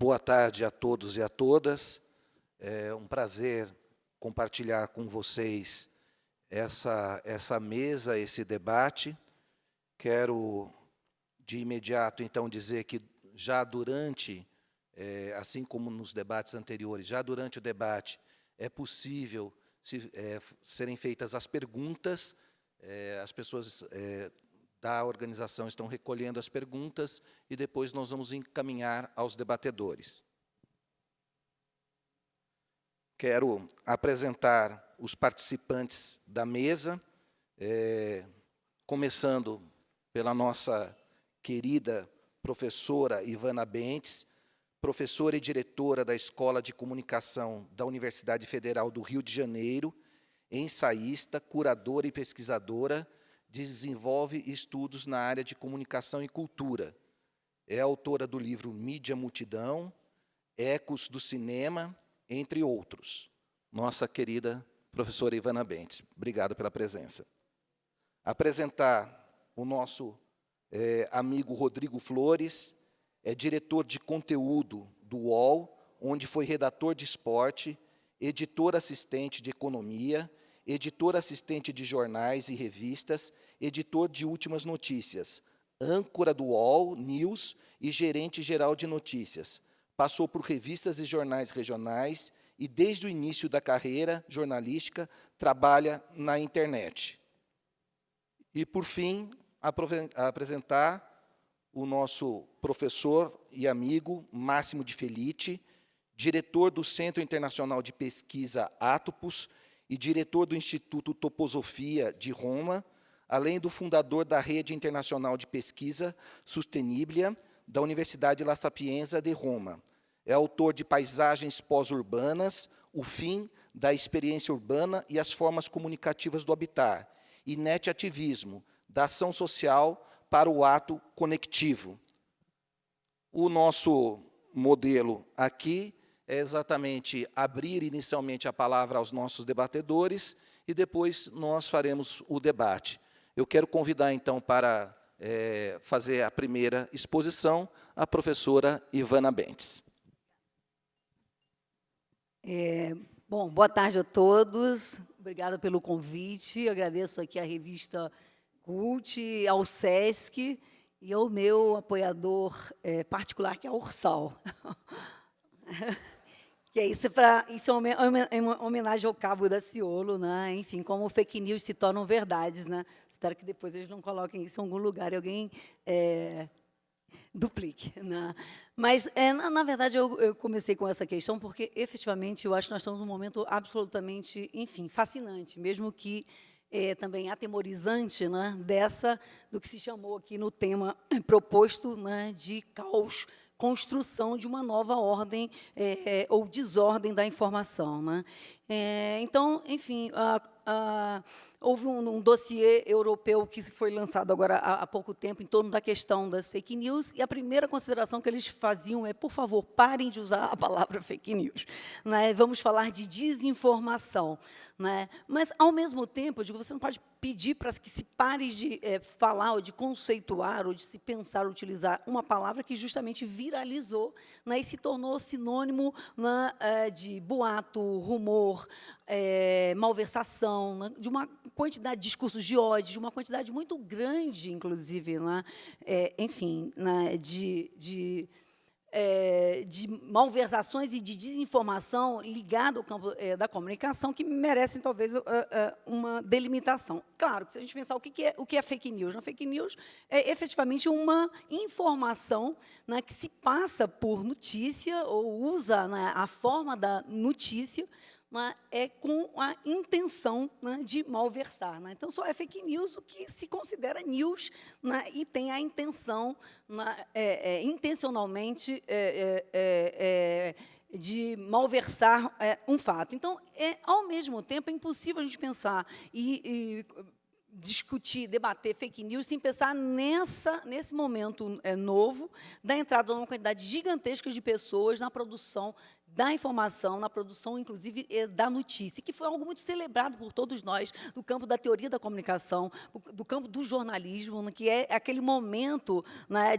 Boa tarde a todos e a todas. É um prazer compartilhar com vocês essa mesa, esse debate. Quero, de imediato, então, dizer que já durante, assim como nos debates anteriores, já durante o debate, é possível serem feitas as perguntas, as pessoas da organização estão recolhendo as perguntas e depois nós vamos encaminhar aos debatedores. Quero apresentar os participantes da mesa, começando pela nossa querida professora Ivana Bentes, professora e diretora da Escola de Comunicação da Universidade Federal do Rio de Janeiro, ensaísta, curadora e pesquisadora, desenvolve estudos na área de comunicação e cultura. É autora do livro Mídia Multidão, Ecos do Cinema, entre outros. Nossa querida professora Ivana Bentes, obrigado pela presença. Apresentar o nosso amigo Rodrigo Flores, é diretor de conteúdo do UOL, onde foi redator de esporte, editor assistente de economia, editor assistente de jornais e revistas, editor de últimas notícias, âncora do UOL News e gerente geral de notícias. Passou por revistas e jornais regionais e, desde o início da carreira jornalística, trabalha na internet. E, por fim, apresentar o nosso professor e amigo Máximo de Felice, diretor do Centro Internacional de Pesquisa Atopos e diretor do Instituto Toposofia de Roma, além do fundador da Rede Internacional de Pesquisa Sustenible da Universidade La Sapienza de Roma. É autor de Paisagens Pós-Urbanas, O Fim da Experiência Urbana e as Formas Comunicativas do Habitar, e Netativismo, da Ação Social para o Ato Conectivo. O nosso modelo aqui é exatamente abrir inicialmente a palavra aos nossos debatedores e depois nós faremos o debate. Eu quero convidar, então, para fazer a primeira exposição, a professora Ivana Bentes. Bom, boa tarde a todos. Obrigada pelo convite. Agradeço aqui a revista Cult, ao SESC e ao meu apoiador particular, que é a Ursal. Que isso é uma homenagem ao Cabo Daciolo, né? Enfim, como fake news se tornam verdades, né? Espero que depois eles não coloquem isso em algum lugar e alguém duplique, né? Mas, na verdade, eu comecei com essa questão porque, efetivamente, eu acho que nós estamos num momento absolutamente, enfim, fascinante, mesmo que também atemorizante, né, do que se chamou aqui no tema proposto, né, de caos, construção de uma nova ordem ou desordem da informação, né? Então, enfim, houve um dossiê europeu que foi lançado agora há pouco tempo em torno da questão das fake news, e a primeira consideração que eles faziam é, por favor, parem de usar a palavra fake news, né? Vamos falar de desinformação, né? Mas, ao mesmo tempo, eu digo, você não pode pedir para que se pare de falar, ou de conceituar, ou de se pensar, utilizar uma palavra que justamente viralizou, né, e se tornou sinônimo, né, de boato, rumor, malversação, né, de uma quantidade de discursos de ódio, de uma quantidade muito grande, inclusive, né, enfim, né, de malversações e de desinformação ligada ao campo da comunicação, que merecem, talvez, uma delimitação. Claro, que se a gente pensar o que é fake news, né? Fake news é, efetivamente, uma informação, né, que se passa por notícia ou usa, né, a forma da notícia, né, com a intenção, né, de malversar, né? Então, só é fake news o que se considera news, né, e tem a intenção, né, intencionalmente, de malversar um fato. Então, ao mesmo tempo, é impossível a gente pensar e discutir, debater fake news sem pensar nesse momento novo da entrada de uma quantidade gigantesca de pessoas na produção da informação, na produção, inclusive, da notícia, que foi algo muito celebrado por todos nós, do campo da teoria da comunicação, do campo do jornalismo, né, que é aquele momento, né,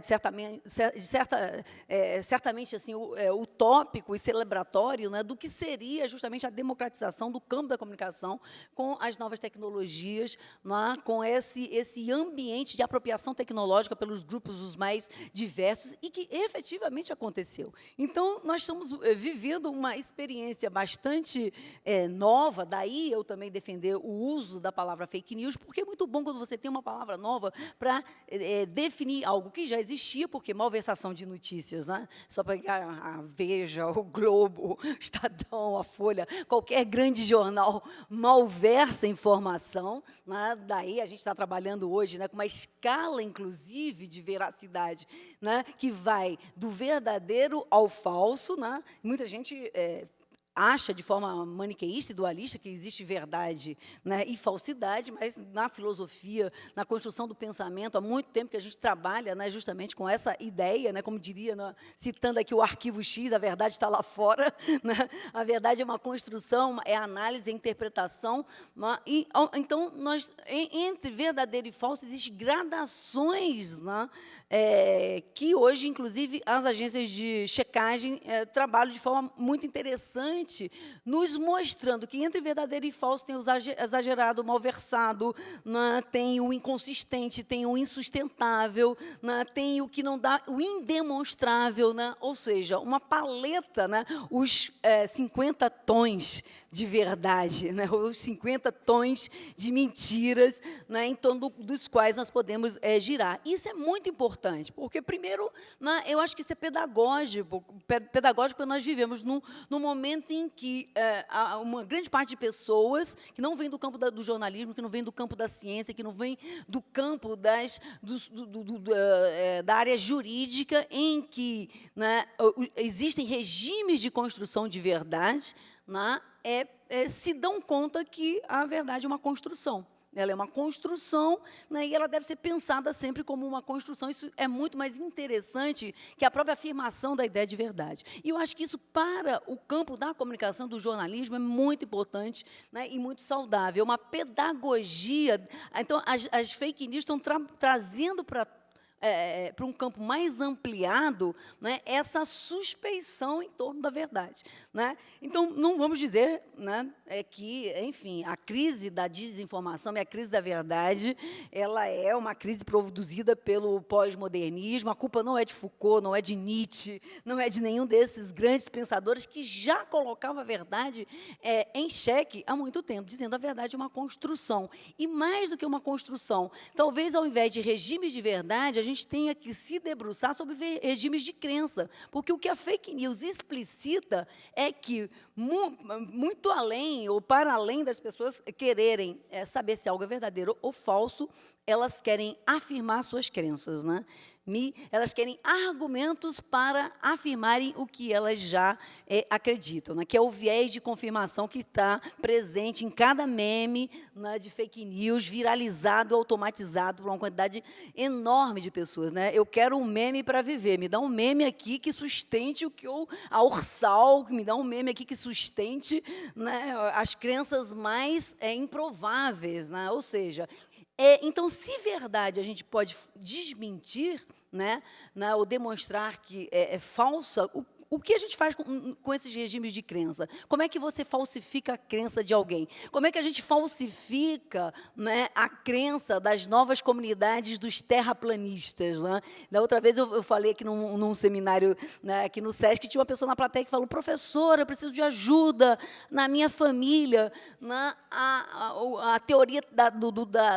certamente assim, utópico e celebratório, né, do que seria justamente a democratização do campo da comunicação com as novas tecnologias, né, com esse ambiente de apropriação tecnológica pelos grupos os mais diversos, e que efetivamente aconteceu. Então, nós estamos vivendo uma experiência bastante nova, daí eu também defender o uso da palavra fake news, porque é muito bom quando você tem uma palavra nova para definir algo que já existia, porque malversação de notícias, né? Só pegar a Veja, o Globo, o Estadão, a Folha, qualquer grande jornal malversa informação, né? Daí a gente está trabalhando hoje, né, com uma escala, inclusive, de veracidade, né, que vai do verdadeiro ao falso, né? Muita gente acha de forma maniqueísta e dualista que existe verdade, né, e falsidade, mas na filosofia, na construção do pensamento, há muito tempo que a gente trabalha, né, justamente com essa ideia, né, como diria, né, citando aqui o arquivo X, a verdade está lá fora, né, a verdade é uma construção, é análise, é interpretação, né, e, então, entre verdadeiro e falso, existem gradações, né, que hoje, inclusive, as agências de checagem trabalham de forma muito interessante, nos mostrando que entre verdadeiro e falso tem o exagerado, o malversado, né, tem o inconsistente, tem o insustentável, né, tem o que não dá, o indemonstrável, né, ou seja, uma paleta, né, os 50 tons de verdade, né, os 50 tons de mentiras, né, em torno dos quais nós podemos girar. Isso é muito importante, porque, primeiro, né, eu acho que isso é pedagógico, porque nós vivemos num momento em que há uma grande parte de pessoas que não vêm do campo do jornalismo, que não vêm do campo da ciência, que não vêm do campo da área jurídica, em que, né, existem regimes de construção de verdade, né, se dão conta que a verdade é uma construção. Ela é uma construção, né, e ela deve ser pensada sempre como uma construção. Isso é muito mais interessante que a própria afirmação da ideia de verdade. E eu acho que isso, para o campo da comunicação, do jornalismo, é muito importante, né, e muito saudável. É uma pedagogia. Então, as fake news estão trazendo para um campo mais ampliado, né, essa suspeição em torno da verdade, né? Então, não vamos dizer, né, que, enfim, a crise da desinformação e a crise da verdade, ela é uma crise produzida pelo pós-modernismo. A culpa não é de Foucault, não é de Nietzsche, não é de nenhum desses grandes pensadores que já colocavam a verdade em xeque há muito tempo, dizendo a verdade é uma construção. E mais do que uma construção, talvez, ao invés de regimes de verdade, a gente tenha que se debruçar sobre regimes de crença, porque o que a fake news explicita é que, muito além, ou para além das pessoas quererem saber se algo é verdadeiro ou falso, elas querem afirmar suas crenças, né? Elas querem argumentos para afirmarem o que elas já acreditam, né? Que é o viés de confirmação que está presente em cada meme, né, de fake news, viralizado, automatizado por uma quantidade enorme de pessoas, né? Eu quero um meme para viver, me dá um meme aqui que sustente o que a Ursal, me dá um meme aqui que sustente, né, as crenças mais improváveis, né? Ou seja, então, se verdade a gente pode desmentir, né, ou demonstrar que é falsa, o que a gente faz com esses regimes de crença? Como é que você falsifica a crença de alguém? Como é que a gente falsifica, né, a crença das novas comunidades dos terraplanistas, né? Da outra vez eu falei aqui num seminário, né, aqui no SESC, que tinha uma pessoa na plateia que falou: professora, eu preciso de ajuda na minha família, né? A teoria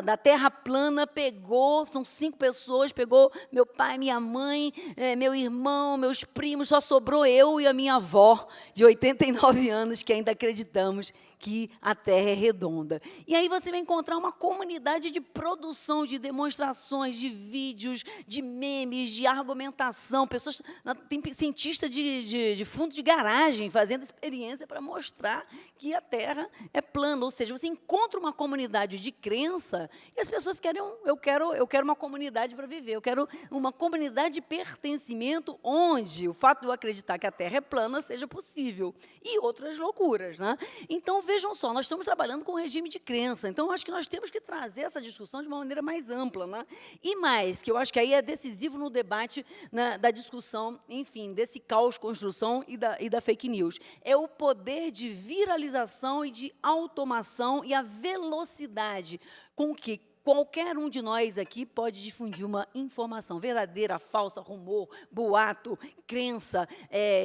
da Terra plana pegou, são 5 pessoas, pegou meu pai, minha mãe, meu irmão, meus primos, só sobrou eu e a minha avó, de 89 anos, que ainda acreditamos que a Terra é redonda. E aí você vai encontrar uma comunidade de produção, de demonstrações, de vídeos, de memes, de argumentação. Pessoas, tem cientista de fundo de garagem fazendo experiência para mostrar que a Terra é plana. Ou seja, você encontra uma comunidade de crença e as pessoas querem, eu quero uma comunidade para viver, eu quero uma comunidade de pertencimento onde o fato de eu acreditar acreditar que a Terra é plana seja possível, e outras loucuras, né? Então, vejam só, nós estamos trabalhando com um regime de crença, então, acho que nós temos que trazer essa discussão de uma maneira mais ampla, né? E mais, que eu acho que aí é decisivo no debate, né, da discussão, enfim, desse caos construção e da fake news, é o poder de viralização e de automação e a velocidade com que qualquer um de nós aqui pode difundir uma informação verdadeira, falsa, rumor, boato, crença,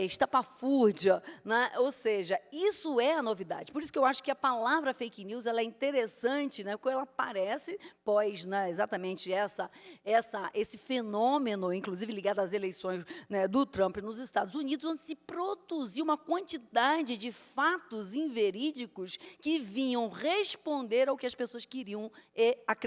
estapafúrdia, né? Ou seja, isso é a novidade. Por isso que eu acho que a palavra fake news ela é interessante, né? Porque ela aparece pós, né, exatamente esse fenômeno, inclusive ligado às eleições, né, do Trump nos Estados Unidos, onde se produziu uma quantidade de fatos inverídicos que vinham responder ao que as pessoas queriam acreditar.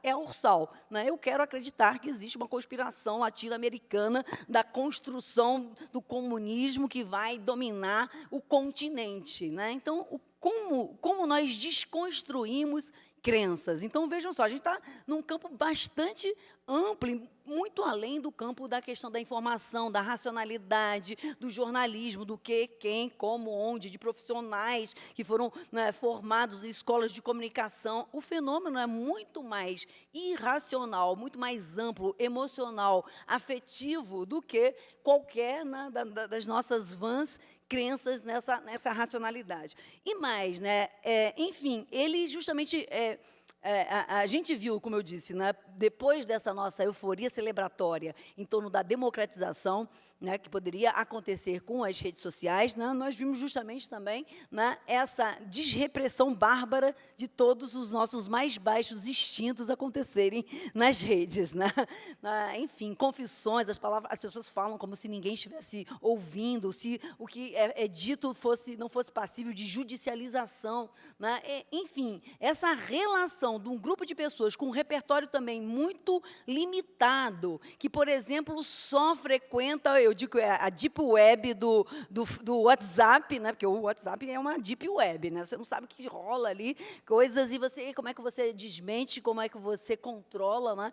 É ursal, né? Eu quero acreditar que existe uma conspiração latino-americana da construção do comunismo que vai dominar o continente, né? Então, como nós desconstruímos crenças. Então, vejam só, a gente está num campo bastante amplo, e muito além do campo da questão da informação, da racionalidade, do jornalismo, do que, quem, como, onde, de profissionais que foram, né, formados em escolas de comunicação. O fenômeno é muito mais irracional, muito mais amplo, emocional, afetivo, do que qualquer, né, das nossas vãs crenças nessa racionalidade. E mais, né, enfim, ele justamente... a gente viu, como eu disse, né, depois dessa nossa euforia celebratória em torno da democratização, né, que poderia acontecer com as redes sociais, né, nós vimos justamente também, né, essa desrepressão bárbara de todos os nossos mais baixos instintos acontecerem nas redes, né? Enfim, confissões, as pessoas falam como se ninguém estivesse ouvindo, se o que é dito não fosse passível de judicialização, né? Enfim, essa relação de um grupo de pessoas com um repertório também muito limitado, que, por exemplo, só frequenta, eu digo, a deep web do WhatsApp, né? Porque o WhatsApp é uma deep web, né? Você não sabe o que rola ali, coisas, e como é que você desmente, como é que você controla, né?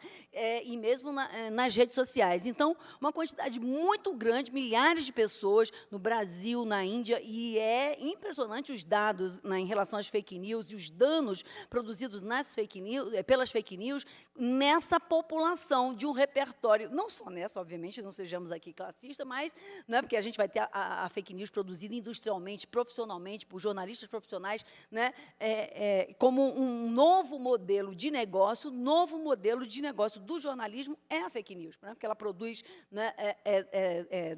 E mesmo nas redes sociais. Então, uma quantidade muito grande, milhares de pessoas no Brasil, na Índia, e é impressionante os dados, né, em relação às fake news e os danos produzidos pelas fake news nessa população de um repertório, não só nessa, obviamente, não sejamos aqui classistas, mas, né, porque a gente vai ter a fake news produzida industrialmente, profissionalmente, por jornalistas profissionais, né, como um novo modelo de negócio. Novo modelo de negócio do jornalismo é a fake news, né, porque ela produz, né,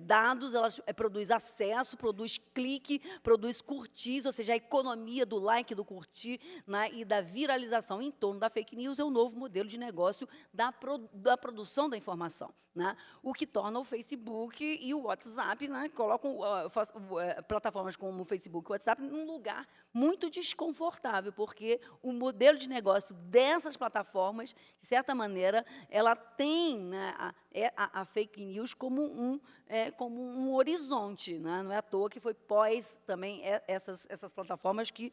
dados, ela produz acesso, produz clique, produz curtis, ou seja, a economia do like, do curtir, né, e da viralização em torno da fake news é um novo modelo de negócio da produção da informação, né? O que torna o Facebook e o WhatsApp, né, colocam plataformas como o Facebook e o WhatsApp num lugar muito desconfortável, porque o modelo de negócio dessas plataformas, de certa maneira, ela tem, né, a fake news como um horizonte, né? Não é à toa que foi pós também essas plataformas que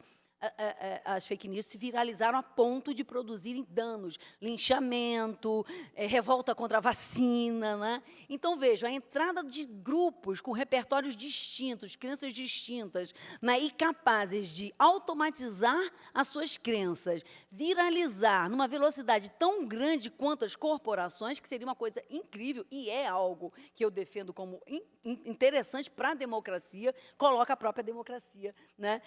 as fake news se viralizaram a ponto de produzirem danos, linchamento, revolta contra a vacina, né? Então, vejam, a entrada de grupos com repertórios distintos, crenças distintas, né, e capazes de automatizar as suas crenças, viralizar numa velocidade tão grande quanto as corporações, que seria uma coisa incrível, e é algo que eu defendo como interessante para a democracia, coloca a própria democracia, né,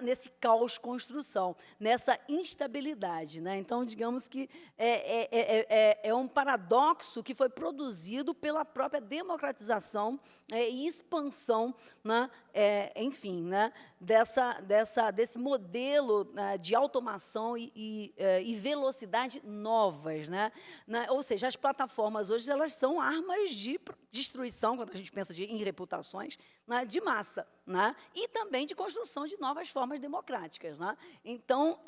nesse caos construção, nessa instabilidade, né? Então, digamos que é um paradoxo que foi produzido pela própria democratização e expansão, né, enfim, né, desse modelo, né, de automação e velocidade novas, né? Ou seja, as plataformas hoje elas são armas de destruição, quando a gente pensa em reputações, né, de massa. né? E também de construção de novas formas democráticas, né? Então,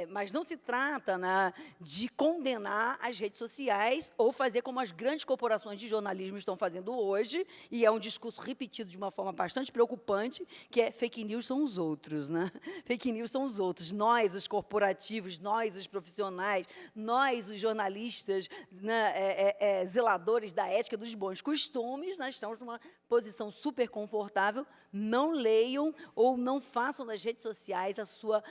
mas não se trata, né, de condenar as redes sociais ou fazer como as grandes corporações de jornalismo estão fazendo hoje, e é um discurso repetido de uma forma bastante preocupante, que é fake news são os outros, né? Fake news são os outros. Nós, os corporativos, nós, os profissionais, nós, os jornalistas, né, zeladores da ética dos bons costumes, nós estamos numa posição super confortável. Não leiam ou não façam das redes sociais a sua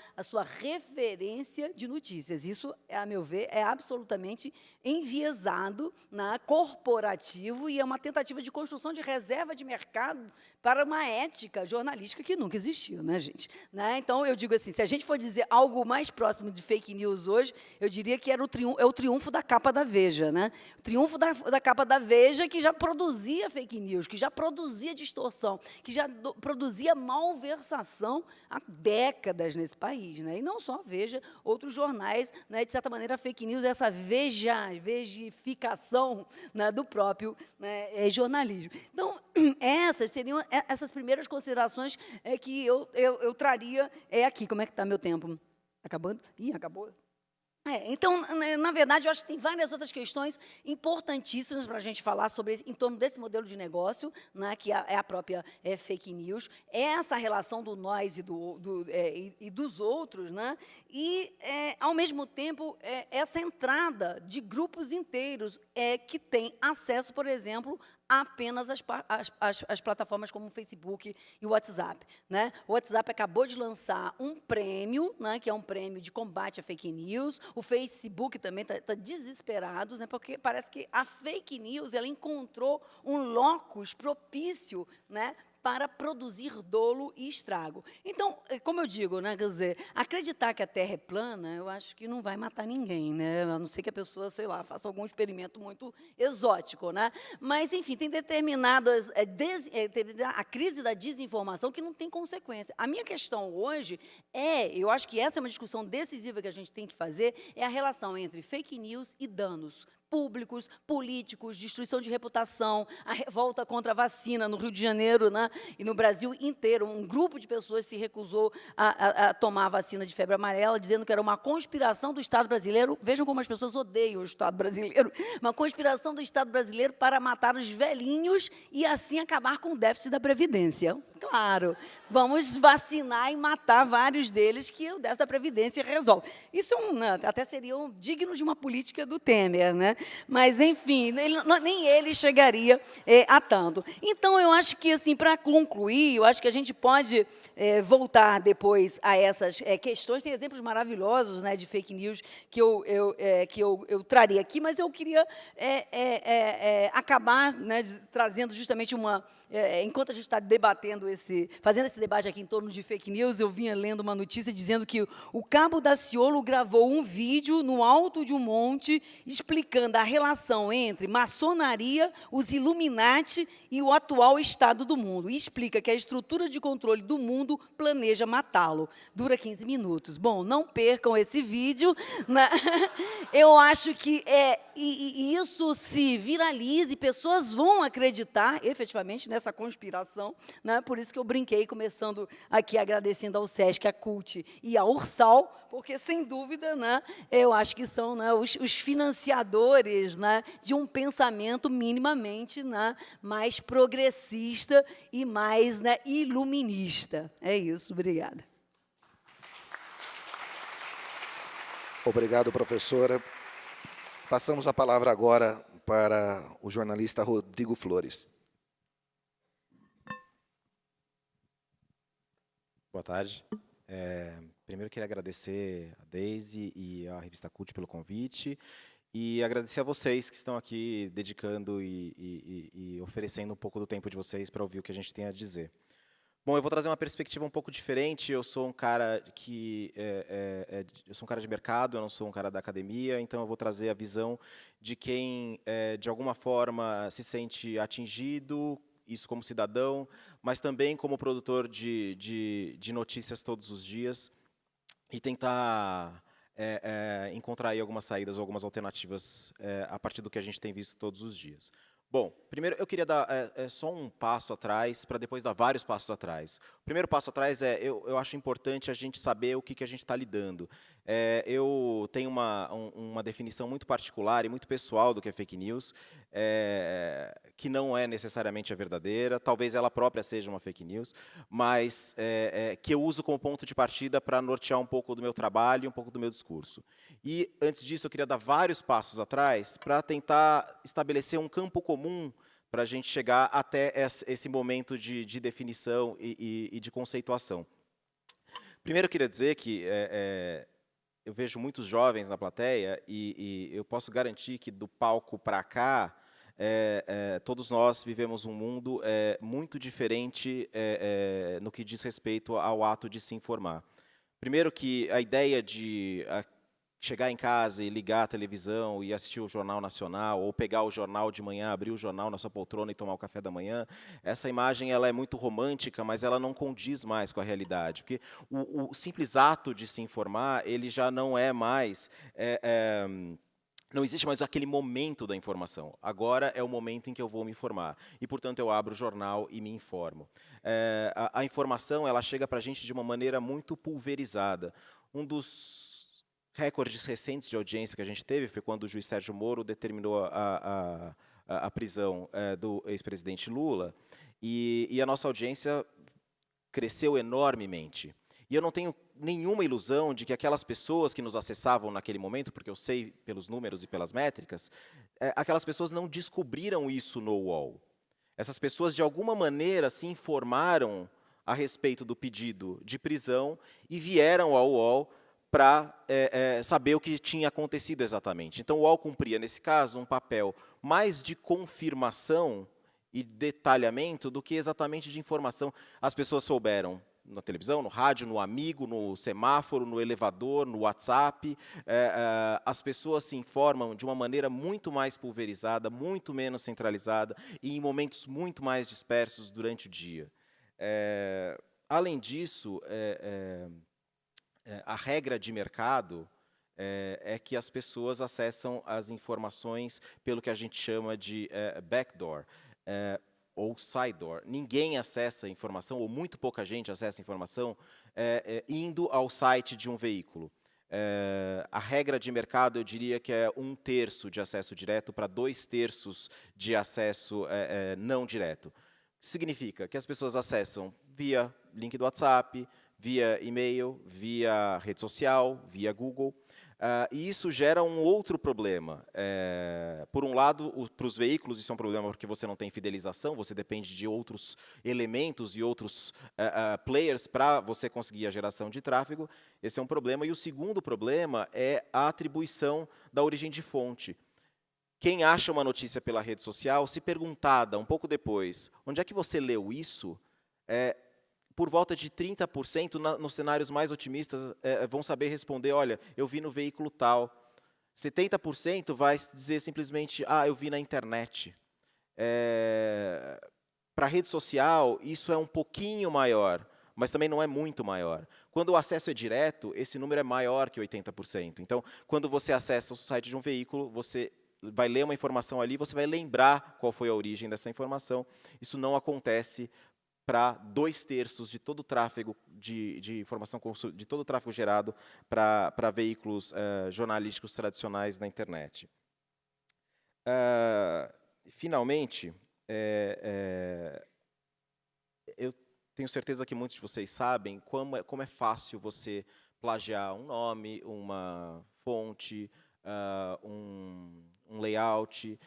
referência de notícias. Isso, a meu ver, é absolutamente enviesado, né, corporativo, e é uma tentativa de construção de reserva de mercado para uma ética jornalística que nunca existiu, né, gente? Né? Então, eu digo assim, se a gente for dizer algo mais próximo de fake news hoje, eu diria que é o triunfo da capa da Veja, né? O triunfo da capa da Veja, que já produzia fake news, que já produzia distorção, que já produzia malversação há décadas nesse país, né? E não só a Veja, outros jornais, né, de certa maneira, a fake news é essa vejificação, né, do próprio, né, jornalismo. Então, essas seriam essas primeiras considerações que eu traria aqui. Como é que está meu tempo? Acabando? Ih, acabou. Então, na verdade, eu acho que tem várias outras questões importantíssimas para a gente falar sobre em torno desse modelo de negócio, né, que é a própria fake news, essa relação do nós e dos outros, né, e, ao mesmo tempo, essa entrada de grupos inteiros que têm acesso, por exemplo, apenas as plataformas como o Facebook e o WhatsApp, né? O WhatsApp acabou de lançar um prêmio, né, que é um prêmio de combate à fake news. O Facebook também está desesperado, né, porque parece que a fake news ela encontrou um locus propício, né, para produzir dolo e estrago. Então, como eu digo, né, quer dizer, acreditar que a Terra é plana, eu acho que não vai matar ninguém, né? A não ser que a pessoa, sei lá, faça algum experimento muito exótico, né? Mas, enfim, tem determinadas a crise da desinformação que não tem consequência. A minha questão hoje eu acho que essa é uma discussão decisiva que a gente tem que fazer, é a relação entre fake news e danos públicos, políticos, destruição de reputação, a revolta contra a vacina no Rio de Janeiro, né, e no Brasil inteiro. Um grupo de pessoas se recusou a tomar a vacina de febre amarela, dizendo que era uma conspiração do Estado brasileiro. Vejam como as pessoas odeiam o Estado brasileiro. Uma conspiração do Estado brasileiro para matar os velhinhos e, assim, acabar com o déficit da Previdência. Claro, vamos vacinar e matar vários deles que o déficit da Previdência resolve. Isso até seria digno de uma política do Temer, né? Mas, enfim, nem ele chegaria a tanto. Então, eu acho que, assim, para concluir, eu acho que a gente pode voltar depois a essas questões. Tem exemplos maravilhosos, né, de fake news que eu traria aqui, mas eu queria acabar, né, trazendo justamente enquanto a gente está debatendo fazendo esse debate aqui em torno de fake news, eu vinha lendo uma notícia dizendo que o Cabo Daciolo gravou um vídeo no alto de um monte explicando a relação entre maçonaria, os Illuminati e o atual estado do mundo. E explica que a estrutura de controle do mundo planeja matá-lo. Dura 15 minutos. Bom, não percam esse vídeo, né? Eu acho que isso se viralize, pessoas vão acreditar efetivamente nessa conspiração, né? Por isso que eu brinquei, começando aqui agradecendo ao SESC, à CUT e à Ursal, porque, sem dúvida, né, eu acho que são, né, os financiadores, né, de um pensamento minimamente, né, mais progressista e mais, né, iluminista. É isso, obrigada. Obrigado, professora. Passamos a palavra agora para o jornalista Rodrigo Flores. Boa tarde. Primeiro, queria agradecer a Deise e a revista CUT pelo convite e agradecer a vocês que estão aqui dedicando e oferecendo um pouco do tempo de vocês para ouvir o que a gente tem a dizer. Bom, eu vou trazer uma perspectiva um pouco diferente. Eu sou um cara eu sou um cara de mercado, eu não sou um cara da academia, então eu vou trazer a visão de quem, de alguma forma, se sente atingido, isso como cidadão, mas também como produtor de notícias todos os dias, e tentar encontrar aí algumas saídas ou algumas alternativas a partir do que a gente tem visto todos os dias. Bom, primeiro eu queria dar só um passo atrás, para depois dar vários passos atrás. O primeiro passo atrás eu acho importante a gente saber o que a gente está lidando. Eu tenho uma definição muito particular e muito pessoal do que é fake news, que não é necessariamente a verdadeira, talvez ela própria seja uma fake news, mas que eu uso como ponto de partida para nortear um pouco do meu trabalho e um pouco do meu discurso. E, antes disso, eu queria dar vários passos atrás para tentar estabelecer um campo comum para a gente chegar até esse momento de definição e de conceituação. Primeiro, eu queria dizer que eu vejo muitos jovens na plateia e eu posso garantir que, do palco para cá, todos nós vivemos um mundo muito diferente no que diz respeito ao ato de se informar. Primeiro que a ideia de chegar em casa e ligar a televisão e assistir o Jornal Nacional, ou pegar o jornal de manhã, abrir o jornal na sua poltrona e tomar o café da manhã, essa imagem ela é muito romântica, mas ela não condiz mais com a realidade, porque o simples ato de se informar, ele já não é mais... não existe mais aquele momento da informação. Agora é o momento em que eu vou me informar. E, portanto, eu abro o jornal e me informo. A informação ela chega para a gente de uma maneira muito pulverizada. Um dos recordes recentes de audiência que a gente teve foi quando o juiz Sérgio Moro determinou a prisão do ex-presidente Lula, e a nossa audiência cresceu enormemente. E eu não tenho nenhuma ilusão de que aquelas pessoas que nos acessavam naquele momento, porque eu sei pelos números e pelas métricas, aquelas pessoas não descobriram isso no UOL. Essas pessoas, de alguma maneira, se informaram a respeito do pedido de prisão e vieram ao UOL para saber o que tinha acontecido exatamente. Então, o UOL cumpria, nesse caso, um papel mais de confirmação e detalhamento do que exatamente de informação. As pessoas souberam na televisão, no rádio, no amigo, no semáforo, no elevador, no WhatsApp. As pessoas se informam de uma maneira muito mais pulverizada, muito menos centralizada e em momentos muito mais dispersos durante o dia. Além disso, a regra de mercado é que as pessoas acessam as informações pelo que a gente chama de backdoor ou sidedoor. Ninguém acessa a informação, ou muito pouca gente acessa a informação, indo ao site de um veículo. A regra de mercado, eu diria que é 1/3 de acesso direto para 2/3 de acesso não direto. Isso significa que as pessoas acessam via link do WhatsApp, via e-mail, via rede social, via Google. E isso gera um outro problema. Por um lado, para os veículos, isso é um problema porque você não tem fidelização, você depende de outros elementos e outros players para você conseguir a geração de tráfego. Esse é um problema. E o segundo problema é a atribuição da origem de fonte. Quem acha uma notícia pela rede social, se perguntada um pouco depois, onde é que você leu isso? Por volta de 30%, nos cenários mais otimistas, vão saber responder, olha, eu vi no veículo tal. 70% vai dizer simplesmente, eu vi na internet. Para a rede social, isso é um pouquinho maior, mas também não é muito maior. Quando o acesso é direto, esse número é maior que 80%. Então, quando você acessa o site de um veículo, você vai ler uma informação ali, você vai lembrar qual foi a origem dessa informação. Isso não acontece para 2/3 de todo o tráfego de informação, de todo o tráfego gerado para veículos jornalísticos tradicionais na internet. Finalmente, eu tenho certeza que muitos de vocês sabem como é fácil você plagiar um nome, uma fonte, um layout.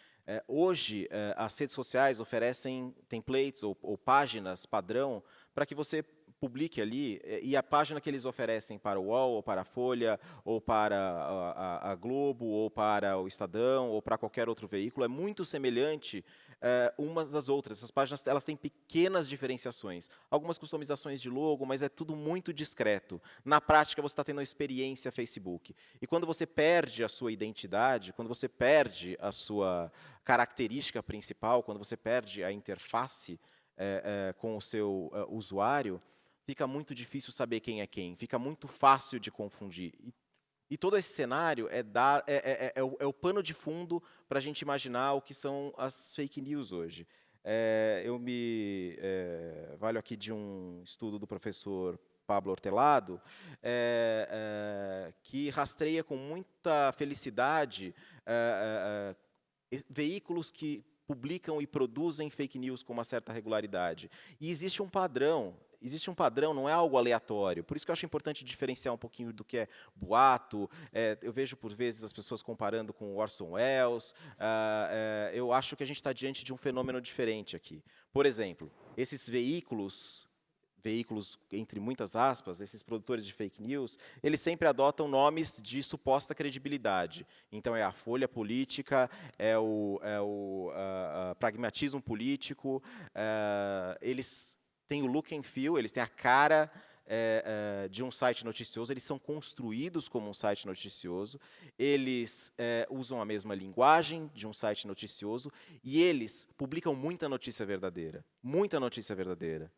Hoje, as redes sociais oferecem templates ou páginas padrão para que você publique ali, e a página que eles oferecem para o UOL, ou para a Folha, ou para a Globo, ou para o Estadão, ou para qualquer outro veículo, é muito semelhante umas das outras. Essas páginas elas têm pequenas diferenciações, algumas customizações de logo, mas é tudo muito discreto. Na prática, você está tendo uma experiência Facebook. E quando você perde a sua identidade, quando você perde a sua característica principal, quando você perde a interface com o seu usuário, fica muito difícil saber quem é quem, fica muito fácil de confundir. E todo esse cenário é o pano de fundo para a gente imaginar o que são as fake news hoje. Eu me valho aqui de um estudo do professor Pablo Hortelado, que rastreia com muita felicidade veículos que publicam e produzem fake news com uma certa regularidade. E existe um padrão, não é algo aleatório. Por isso que eu acho importante diferenciar um pouquinho do que é boato. Eu vejo, por vezes, as pessoas comparando com Orson Welles. Eu acho que a gente está diante de um fenômeno diferente aqui. Por exemplo, esses veículos, entre muitas aspas, esses produtores de fake news, eles sempre adotam nomes de suposta credibilidade. Então, é a Folha Política, é o pragmatismo político, eles têm o look and feel, eles têm a cara de um site noticioso, eles são construídos como um site noticioso, eles usam a mesma linguagem de um site noticioso e eles publicam muita notícia verdadeira. Muita notícia verdadeira.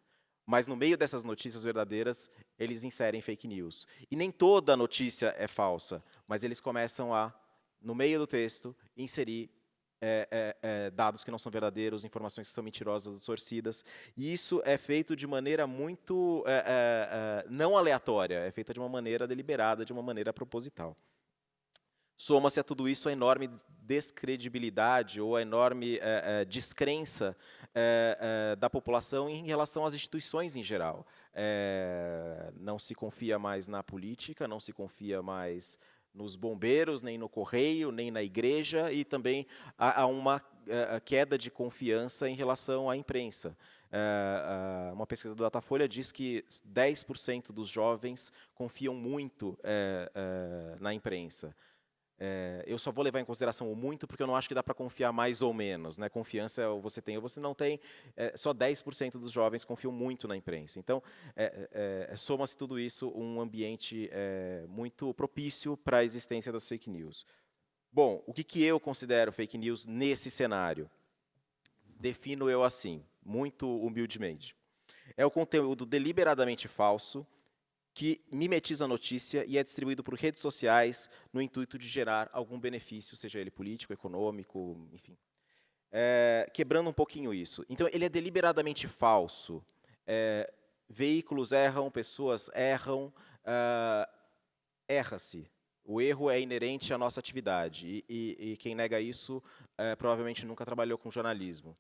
Mas, no meio dessas notícias verdadeiras, eles inserem fake news. E nem toda notícia é falsa, mas eles começam a, no meio do texto, inserir dados que não são verdadeiros, informações que são mentirosas, distorcidas. E isso é feito de maneira muito não aleatória, é feito de uma maneira deliberada, de uma maneira proposital. Soma-se a tudo isso a enorme descredibilidade ou a enorme descrença da população em relação às instituições em geral. Não se confia mais na política, não se confia mais nos bombeiros, nem no correio, nem na igreja, e também há uma queda de confiança em relação à imprensa. Uma pesquisa do Datafolha diz que 10% dos jovens confiam muito na imprensa. Eu só vou levar em consideração o muito, porque eu não acho que dá para confiar mais ou menos. Né? Confiança ou você tem ou você não tem. Só 10% dos jovens confiam muito na imprensa. Então, soma-se tudo isso um ambiente muito propício para a existência das fake news. Bom, o que eu considero fake news nesse cenário? Defino eu assim, muito humildemente. É o conteúdo deliberadamente falso, que mimetiza a notícia e é distribuído por redes sociais no intuito de gerar algum benefício, seja ele político, econômico, enfim. Quebrando um pouquinho isso. Então, ele é deliberadamente falso. Veículos erram, pessoas erram, erra-se. O erro é inerente à nossa atividade e quem nega isso provavelmente nunca trabalhou com jornalismo.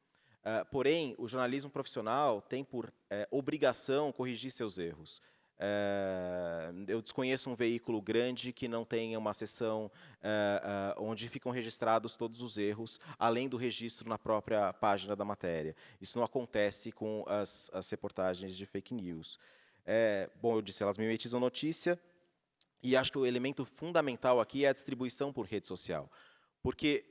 Porém, o jornalismo profissional tem por obrigação corrigir seus erros. Eu desconheço um veículo grande que não tenha uma seção onde ficam registrados todos os erros, além do registro na própria página da matéria. Isso não acontece com as reportagens de fake news. Bom, eu disse, elas mimetizam notícia, e acho que o elemento fundamental aqui é a distribuição por rede social. Porque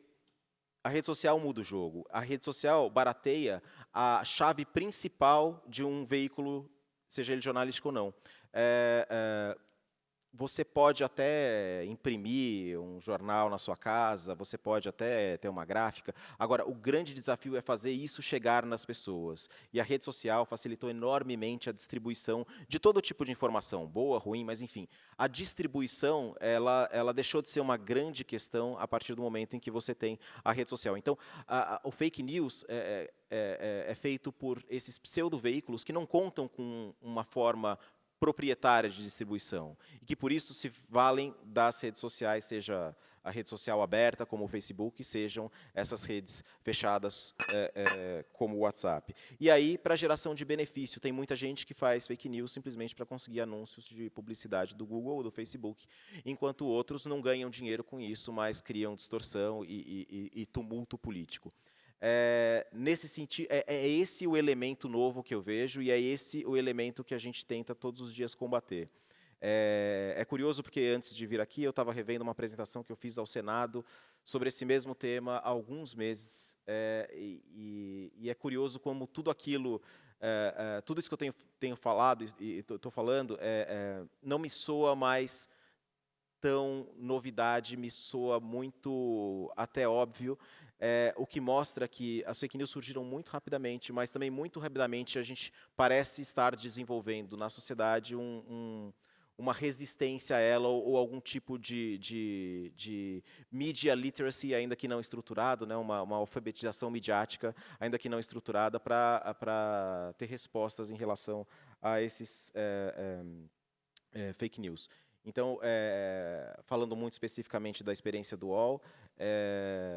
a rede social muda o jogo. A rede social barateia a chave principal de um veículo, seja ele jornalístico ou não. Você pode até imprimir um jornal na sua casa, você pode até ter uma gráfica. Agora, o grande desafio é fazer isso chegar nas pessoas. E a rede social facilitou enormemente a distribuição de todo tipo de informação, boa, ruim, mas enfim. A distribuição, ela deixou de ser uma grande questão a partir do momento em que você tem a rede social. Então, o fake news é feito por esses pseudo-veículos que não contam com uma forma proprietária de distribuição, e que por isso se valem das redes sociais, seja a rede social aberta, como o Facebook, sejam essas redes fechadas, como o WhatsApp. E aí, para geração de benefício, tem muita gente que faz fake news simplesmente para conseguir anúncios de publicidade do Google ou do Facebook, enquanto outros não ganham dinheiro com isso, mas criam distorção e tumulto político. Nesse sentido, é esse o elemento novo que eu vejo e é esse o elemento que a gente tenta todos os dias combater. É curioso porque antes de vir aqui eu estava revendo uma apresentação que eu fiz ao Senado sobre esse mesmo tema há alguns meses e é curioso como tudo aquilo, tudo isso que eu tenho falado e estou falando não me soa mais tão novidade, me soa muito até óbvio, o que mostra que as fake news surgiram muito rapidamente, mas também muito rapidamente a gente parece estar desenvolvendo na sociedade um uma resistência a ela ou algum tipo de media literacy, ainda que não estruturado, né, uma alfabetização midiática, ainda que não estruturada, para ter respostas em relação a esses fake news. Então, falando muito especificamente da experiência do UOL,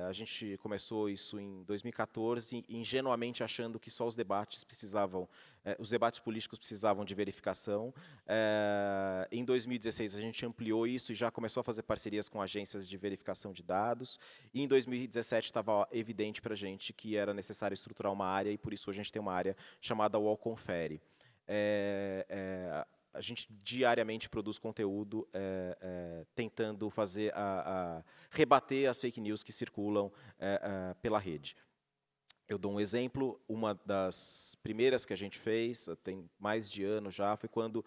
a gente começou isso em 2014, ingenuamente achando que só os debates políticos precisavam de verificação. Em 2016, a gente ampliou isso e já começou a fazer parcerias com agências de verificação de dados. E em 2017 estava evidente para a gente que era necessário estruturar uma área, e por isso a gente tem uma área chamada UOL Confere. A gente diariamente produz conteúdo tentando rebater as fake news que circulam pela rede. Eu dou um exemplo, uma das primeiras que a gente fez, tem mais de ano já, foi quando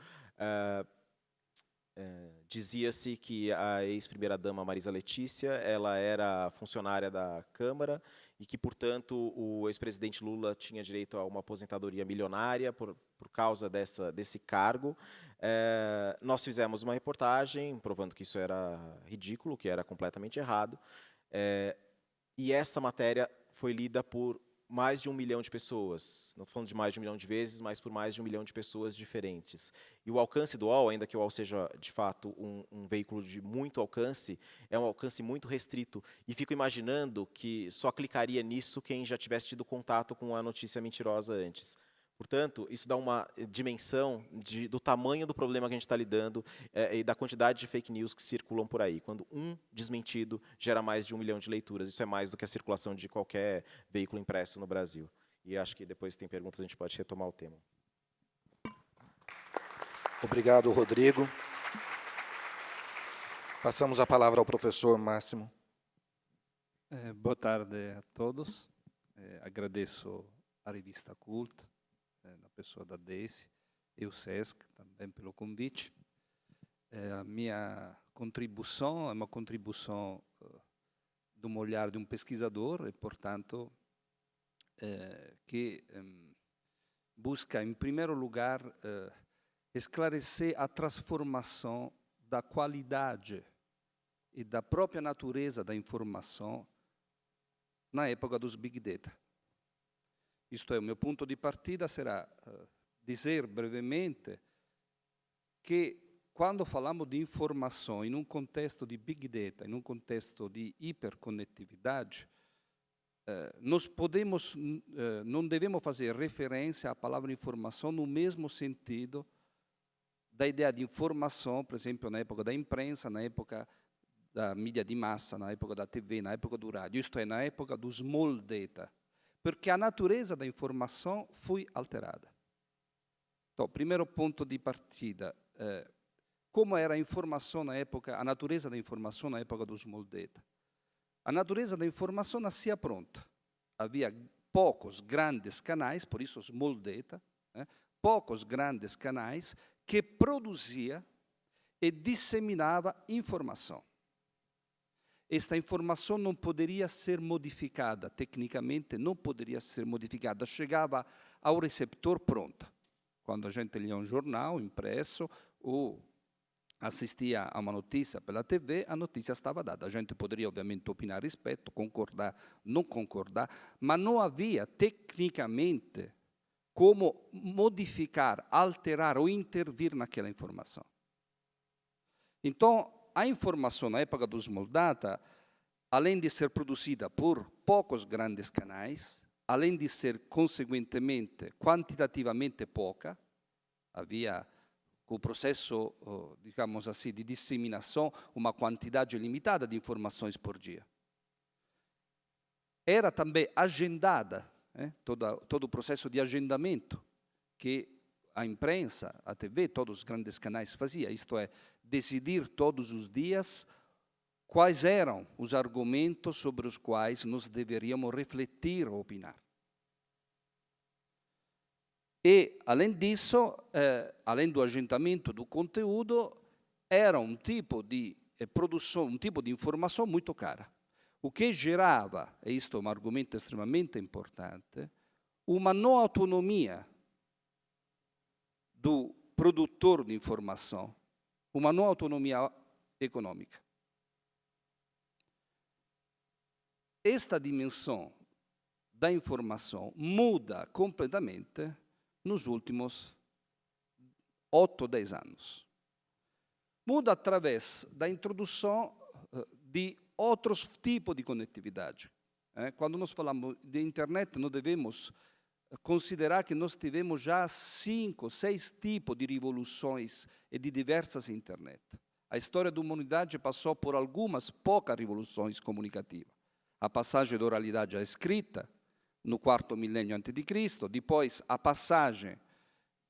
dizia-se que a ex-primeira-dama Marisa Letícia, ela era funcionária da Câmara e que, portanto, o ex-presidente Lula tinha direito a uma aposentadoria milionária por causa desse cargo. Nós fizemos uma reportagem provando que isso era ridículo, que era completamente errado, e essa matéria foi lida por mais de 1 milhão de pessoas, não estou falando de mais de 1 milhão de vezes, mas por mais de 1 milhão de pessoas diferentes. E o alcance do UOL, ainda que o UOL seja, de fato, um veículo de muito alcance, é um alcance muito restrito. E fico imaginando que só clicaria nisso quem já tivesse tido contato com a notícia mentirosa antes. Portanto, isso dá uma dimensão do tamanho do problema que a gente está lidando e da quantidade de fake news que circulam por aí. Quando um desmentido gera mais de 1 milhão de leituras, isso é mais do que a circulação de qualquer veículo impresso no Brasil. E acho que depois, se tem perguntas, a gente pode retomar o tema. Obrigado, Rodrigo. Passamos a palavra ao professor Máximo. Boa tarde a todos. Agradeço a revista Cult, na pessoa da Daisy, e o SESC também pelo convite. A minha contribuição é uma contribuição de um olhar de um pesquisador e, portanto, que busca, em primeiro lugar, esclarecer a transformação da qualidade e da própria natureza da informação na época dos Big Data. Isto é, o meu ponto de partida será dizer brevemente que quando falamos de informação em um contexto de Big Data, em um contexto de hiperconectividade, não devemos fazer referência à palavra informação no mesmo sentido da ideia de informação, por exemplo, na época da imprensa, na época da mídia de massa, na época da TV, na época do rádio, isto é, na época do small data, porque a natureza da informação foi alterada. Então, primeiro ponto de partida, como era a informação na época, a natureza da informação na época do small data? A natureza da informação nascia pronta. Havia poucos grandes canais, por isso small data, poucos grandes canais que produzia e disseminava informação. Esta informação não poderia ser modificada, tecnicamente não poderia ser modificada, chegava ao receptor pronta. Quando a gente lia um jornal impresso ou assistia a uma notícia pela TV, a notícia estava dada. A gente poderia, obviamente, opinar a respeito, concordar, não concordar, mas não havia, tecnicamente, como modificar, alterar ou intervir naquela informação. Então, a informação na época do small data, além de ser produzida por poucos grandes canais, além de ser, consequentemente, quantitativamente pouca, havia, com o processo, digamos assim, de disseminação, uma quantidade limitada de informações por dia. Era também agendada, todo o processo de agendamento que a imprensa, a TV, todos os grandes canais faziam, isto é, decidir todos os dias quais eram os argumentos sobre os quais nós deveríamos refletir ou opinar. E, além disso, além do agendamento do conteúdo, era um tipo de produção, um tipo de informação muito cara. O que gerava, e isto é um argumento extremamente importante, uma não autonomia do produtor de informação, uma nova autonomia econômica. Esta dimensão da informação muda completamente nos últimos 8, 10 anos. Muda através da introdução de outros tipos de conectividade. Quando nós falamos de internet, nós devemos considerar que nós tivemos já 5, 6 tipos de revoluções e de diversas internet. A história da humanidade passou por algumas poucas revoluções comunicativas. A passagem da oralidade à escrita, no 4º milênio a.C., depois a passagem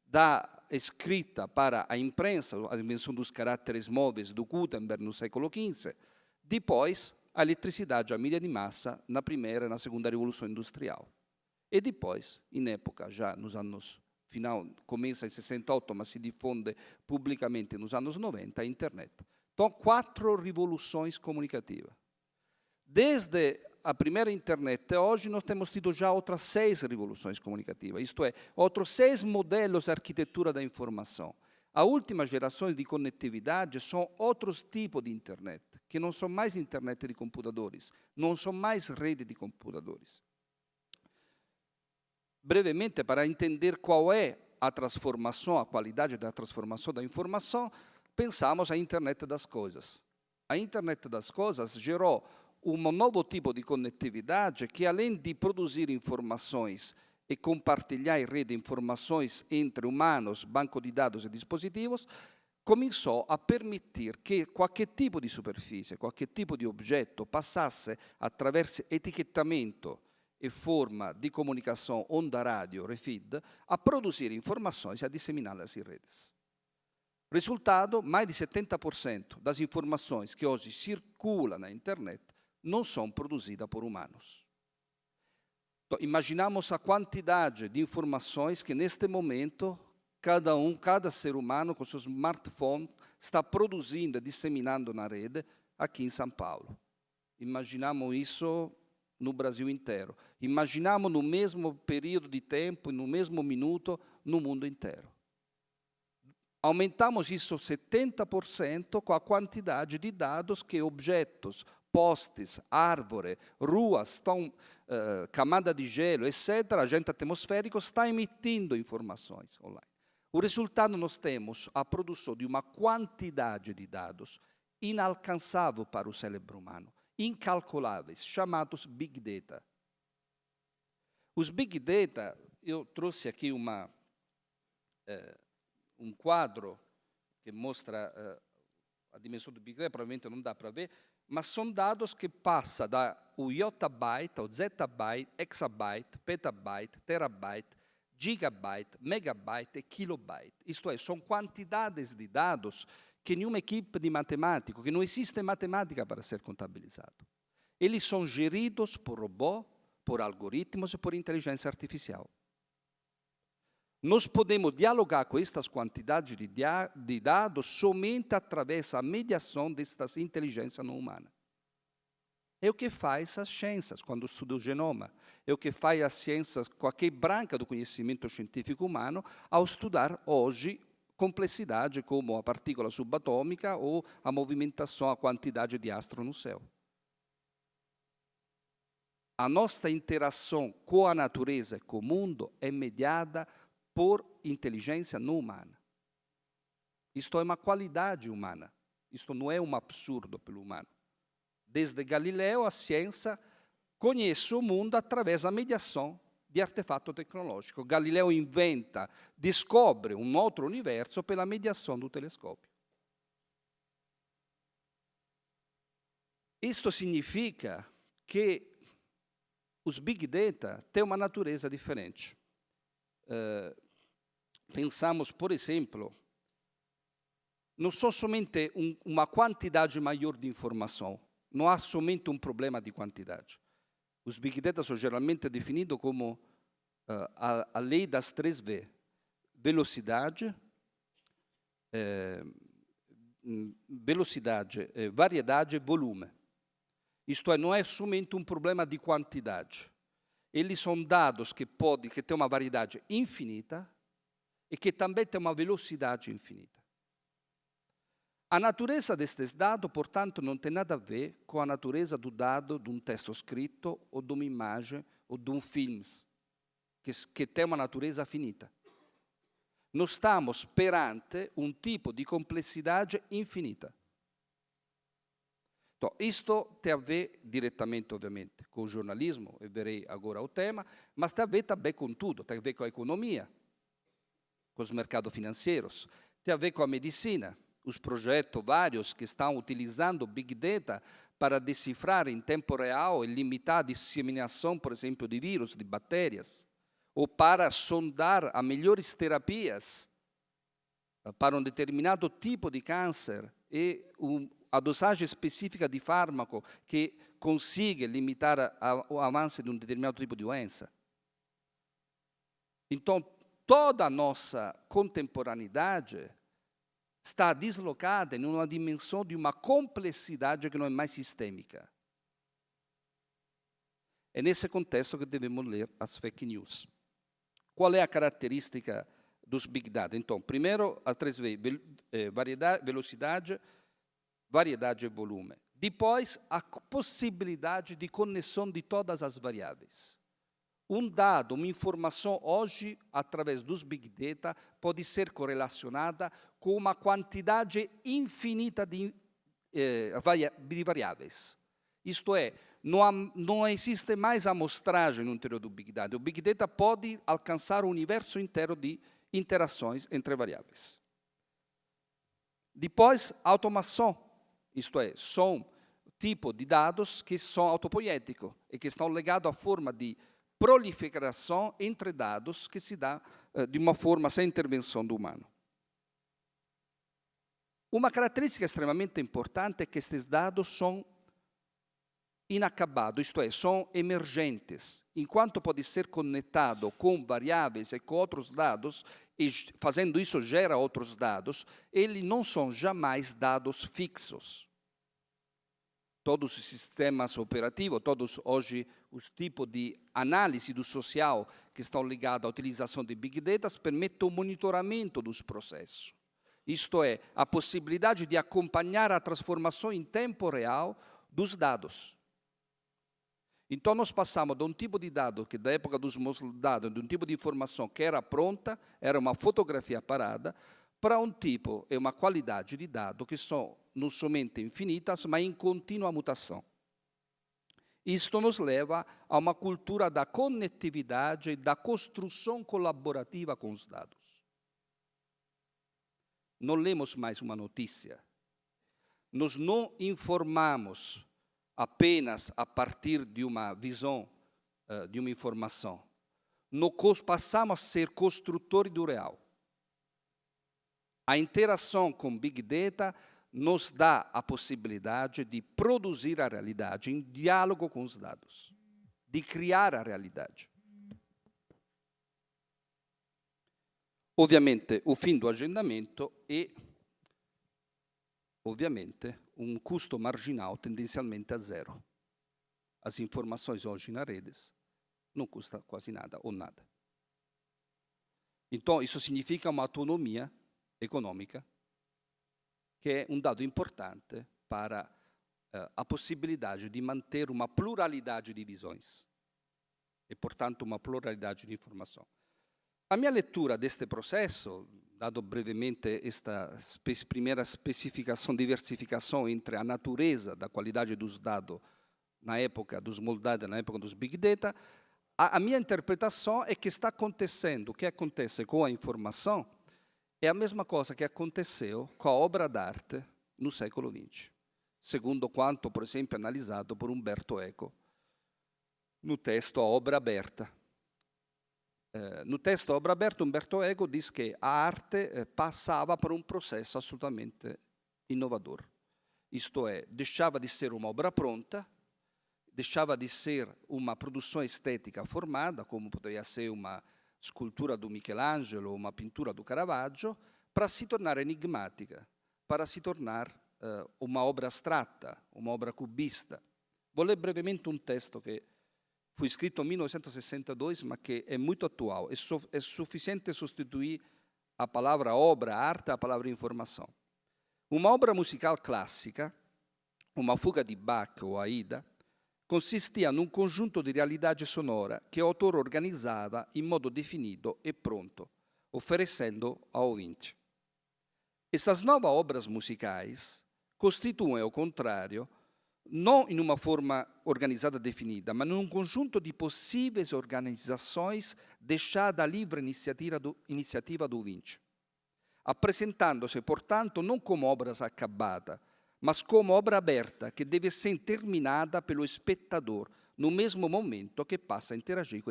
da escrita para a imprensa, a invenção dos caracteres móveis do Gutenberg no século XV, depois a eletricidade, a mídia de massa, na primeira e na segunda revolução industrial. E depois, em época, já nos anos final, começa em 68, mas se difunde publicamente nos anos 90, a internet. Então, 4 revoluções comunicativas. Desde a primeira internet até hoje, nós temos tido já outras 6 revoluções comunicativas, isto é, outros 6 modelos de arquitetura da informação. A última geração de conectividade são outros tipos de internet, que não são mais internet de computadores, não são mais rede de computadores. Brevemente, para entender qual é a transformação, a qualidade da transformação da informação, pensamos a internet das coisas. A internet das coisas gerou um novo tipo de conectividade que, além de produzir informações e compartilhar em rede informações entre humanos, banco de dados e dispositivos, começou a permitir que qualquer tipo de superfície, qualquer tipo de objeto passasse, attraverso etiquetamento e forma de comunicação onda rádio, RFID, a produzir informações e a disseminá-las em redes. Resultado, mais de 70% das informações que hoje circulam na internet não são produzidas por humanos. Então, imaginamos a quantidade de informações que, neste momento, cada ser humano, com seu smartphone, está produzindo e disseminando na rede aqui em São Paulo. Imaginamos isso no Brasil inteiro. Imaginamos no mesmo período de tempo, no mesmo minuto, no mundo inteiro. Aumentamos isso 70% com a quantidade de dados que objetos, postes, árvore, ruas, camada de gelo, etc., agente atmosférico, está emitindo informações online. O resultado, nós temos a produção de uma quantidade de dados inalcançável para o cérebro humano, incalculáveis, chamados Big Data. Os Big Data, eu trouxe aqui um quadro que mostra a dimensão do Big Data, provavelmente não dá para ver, mas são dados que passam do yottabyte, ao zettabyte, exabyte, petabyte, terabyte, gigabyte, megabyte e kilobyte. Isto é, são quantidades de dados que nenhuma equipe de matemático, que não existe matemática para ser contabilizado. Eles são geridos por robô, por algoritmos e por inteligência artificial. Nós podemos dialogar com estas quantidades de dados somente através da mediação destas inteligências não humanas. É o que faz as ciências quando estuda o genoma. É o que faz as ciências, qualquer branca do conhecimento científico humano, ao estudar hoje complexidade como a partícula subatômica ou a movimentação, a quantidade de astros no céu. A nossa interação com a natureza e com o mundo é mediada por inteligência não humana. Isto é uma qualidade humana. Isto não é um absurdo pelo humano. Desde Galileu, a ciência conhece o mundo através da mediação de artefato tecnológico. Galileu inventa, descobre um outro universo pela mediação do telescópio. Isto significa que os Big Data têm uma natureza diferente. Pensamos, por exemplo, não só somente uma quantidade maior de informação, não há somente um problema de quantidade. Os Big Data são geralmente definidos como a lei das 3 V. Velocidade, variedade e volume. Isto é, não é somente um problema de quantidade. Eles são dados que têm uma variedade infinita e que também têm uma velocidade infinita. A natureza destes dados, portanto, não tem nada a ver com a natureza do dado de um texto escrito, ou de uma imagem, ou de um filme, que tem uma natureza finita. Nós estamos perante um tipo de complexidade infinita. Então, isto tem a ver diretamente, ovviamente, com o jornalismo, e verei agora o tema, mas tem a ver também com tudo, tem a ver com a economia, com os mercados financeiros, tem a ver com a medicina, os projetos vários que estão utilizando Big Data para decifrar em tempo real e limitar a disseminação, por exemplo, de vírus, de bactérias, ou para sondar as melhores terapias para um determinado tipo de câncer e a dosagem específica de fármaco que consiga limitar o avanço de um determinado tipo de doença. Então, toda a nossa contemporaneidade está deslocada em uma dimensão de uma complexidade que não é mais sistêmica. É nesse contexto que devemos ler as fake news. Qual é a característica dos Big Data? Então, primeiro, as três velocidade, variedade e volume. Depois, a possibilidade de conexão de todas as variáveis. Um dado, uma informação hoje, através dos Big Data, pode ser correlacionada com uma quantidade infinita de variáveis. Isto é, não existe mais amostragem no interior do Big Data. O Big Data pode alcançar o universo inteiro de interações entre variáveis. Depois, automação. Isto é, são tipos de dados que são autopoéticos e que estão ligados à forma de proliferação entre dados que se dá de uma forma sem intervenção do humano. Uma característica extremamente importante é que estes dados são inacabados, isto é, são emergentes. Enquanto pode ser conectado com variáveis e com outros dados, e fazendo isso gera outros dados, eles não são jamais dados fixos. Todos os sistemas operativos, todos hoje os tipos de análise do social que estão ligados à utilização de Big Data permitem o monitoramento dos processos. Isto é, a possibilidade de acompanhar a transformação em tempo real dos dados. Então, nós passamos de um tipo de dado, que da época dos dados, de um tipo de informação que era pronta, era uma fotografia parada, para um tipo e uma qualidade de dado que são não somente infinitas, mas em contínua mutação. Isto nos leva a uma cultura da conectividade e da construção colaborativa com os dados. Não lemos mais uma notícia. Nós não informamos apenas a partir de uma visão, de uma informação. Nós passamos a ser construtores do real. A interação com Big Data nos dá a possibilidade de produzir a realidade em diálogo com os dados, de criar a realidade. Ovviamente, o fim do agendamento é, ovviamente, um custo marginal tendencialmente a zero. As informações hoje nas redes não custam quase nada ou nada. Então, isso significa uma autonomia econômica, que é um dado importante para a possibilidade de manter uma pluralidade de visões e, portanto, uma pluralidade de informação. A minha leitura deste processo, dado brevemente esta primeira especificação, diversificação entre a natureza da qualidade dos dados na época dos moldados, na época dos Big Data, a minha interpretação é que está acontecendo, o que acontece com a informação é a mesma coisa que aconteceu com a obra d'arte no século XX, segundo quanto, por exemplo, analisado por Umberto Eco no texto A Obra Aberta. No texto A Obra Aberta, Umberto Eco diz que a arte passava por um processo absolutamente inovador. Isto é, deixava de ser uma obra pronta, deixava de ser uma produção estética formada, como poderia ser uma escultura do Michelangelo ou uma pintura do Caravaggio, para se tornar enigmática, para se tornar uma obra abstrata, uma obra cubista. Vou ler brevemente um texto que foi escrito em 1962, mas que é muito atual. É suficiente substituir a palavra obra, arte, a palavra informação. Uma opera musicale classica, uma fuga di Bach o Aida, consistia in un conjunto di realidade sonora che l'autore organizzava in modo definido e pronto, oferecendo ao ouvinte. Essas novas obras musicais constituem, ao contrário, não em uma forma organizada definida, mas num conjunto de possíveis organizações deixada à livre iniciativa do ouvinte, apresentando-se, portanto, não como obras acabadas, mas como obra aberta que deve ser terminada pelo espectador no mesmo momento que passa a interagir com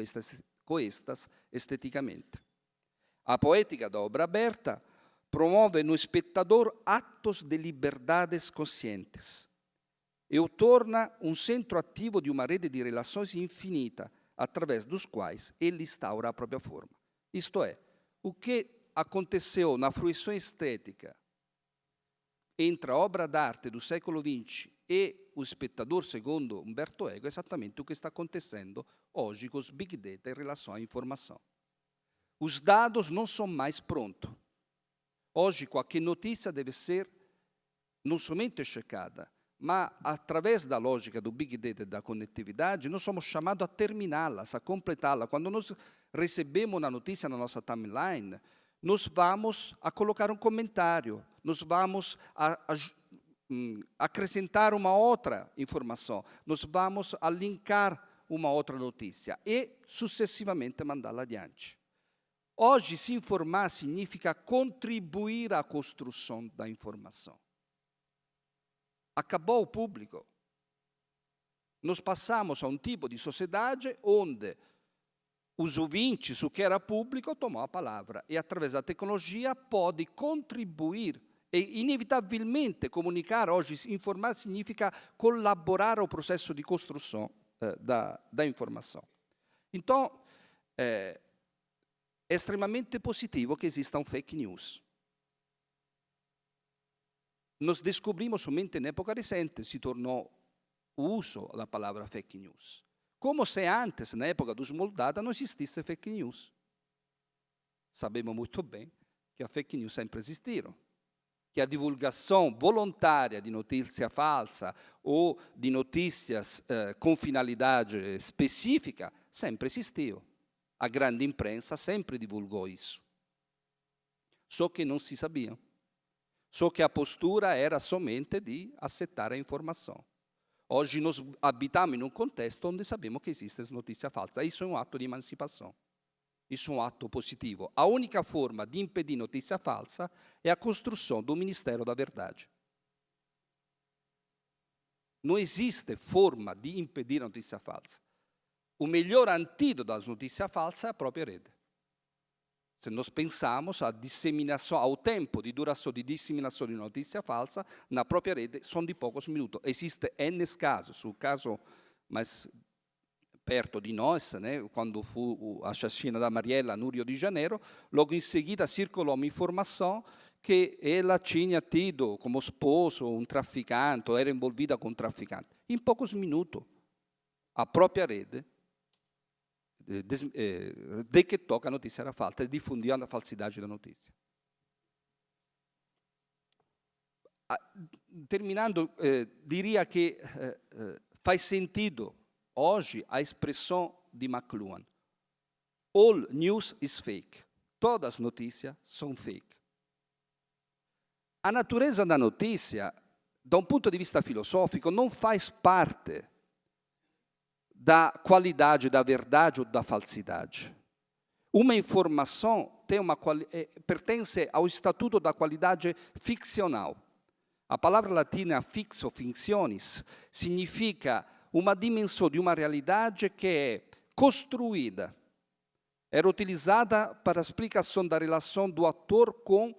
estas esteticamente. A poética da obra aberta promove no espectador atos de liberdades conscientes e o torna um centro ativo de uma rede de relações infinita, através dos quais ele instaura a própria forma. Isto é, o que aconteceu na fruição estética entre a obra d'arte do século XX e o espectador, segundo Umberto Eco, é exatamente o que está acontecendo hoje com os Big Data em relação à informação. Os dados não são mais prontos. Hoje, qualquer notícia deve ser não somente checada, mas, através da lógica do Big Data e da conectividade, nós somos chamados a terminá-las, a completá-las. Quando nós recebemos uma notícia na nossa timeline, nós vamos a colocar um comentário, nós vamos a acrescentar uma outra informação, nós vamos a linkar uma outra notícia e, sucessivamente, mandá-la adiante. Hoje, se informar significa contribuir à construção da informação. Acabou o público. Nós passamos a um tipo de sociedade onde os ouvintes, o que era público, tomam a palavra e, através da tecnologia, pode contribuir e, inevitavelmente, comunicar. Hoje, informar significa colaborar ao processo de construção da informação. Então, é extremamente positivo que existam fake news. Nós descobrimos somente na época recente, se tornou o uso da palavra fake news. Como se antes, na época dos Moldada, não existisse fake news. Sabemos muito bem que a fake news sempre existiram, que a divulgação voluntária de notícia falsa ou de notícias com finalidade específica sempre existiu. A grande imprensa sempre divulgou isso. Só que não se sabia. Só que a postura era somente de aceitar a informação. Hoje nós habitamos em um contexto onde sabemos que existe notícia falsa. Isso é um ato de emancipação. Isso é um ato positivo. A única forma de impedir notícia falsa é a construção do Ministério da Verdade. Não existe forma de impedir a notícia falsa. O melhor antídoto das notícias falsas é a própria rede. Se nós pensamos a disseminação, ao tempo de duração de disseminação de notícia falsa, na própria rede são de poucos minutos. Existem N casos. O caso mais perto di nós, né, quando fu a chacina da Mariella no Rio de Janeiro, logo in seguida circolò un'informazione che ela tinha tido como esposo um traficante, ou era envolvida com um traficante. Em poucos minutos, a própria rede detectou que a notícia era falsa e difundiu a falsidade da notícia. Terminando, diria que faz sentido hoje a expressão de McLuhan. All news is fake. Todas as notícias são fake. A natureza da notícia, da um ponto de vista filosófico, não faz parte da qualidade, da verdade ou da falsidade. Uma informação pertence ao estatuto da qualidade ficcional. A palavra latina fixo, fictionis, significa uma dimensão de uma realidade que é construída. Era utilizada para a explicação da relação do ator com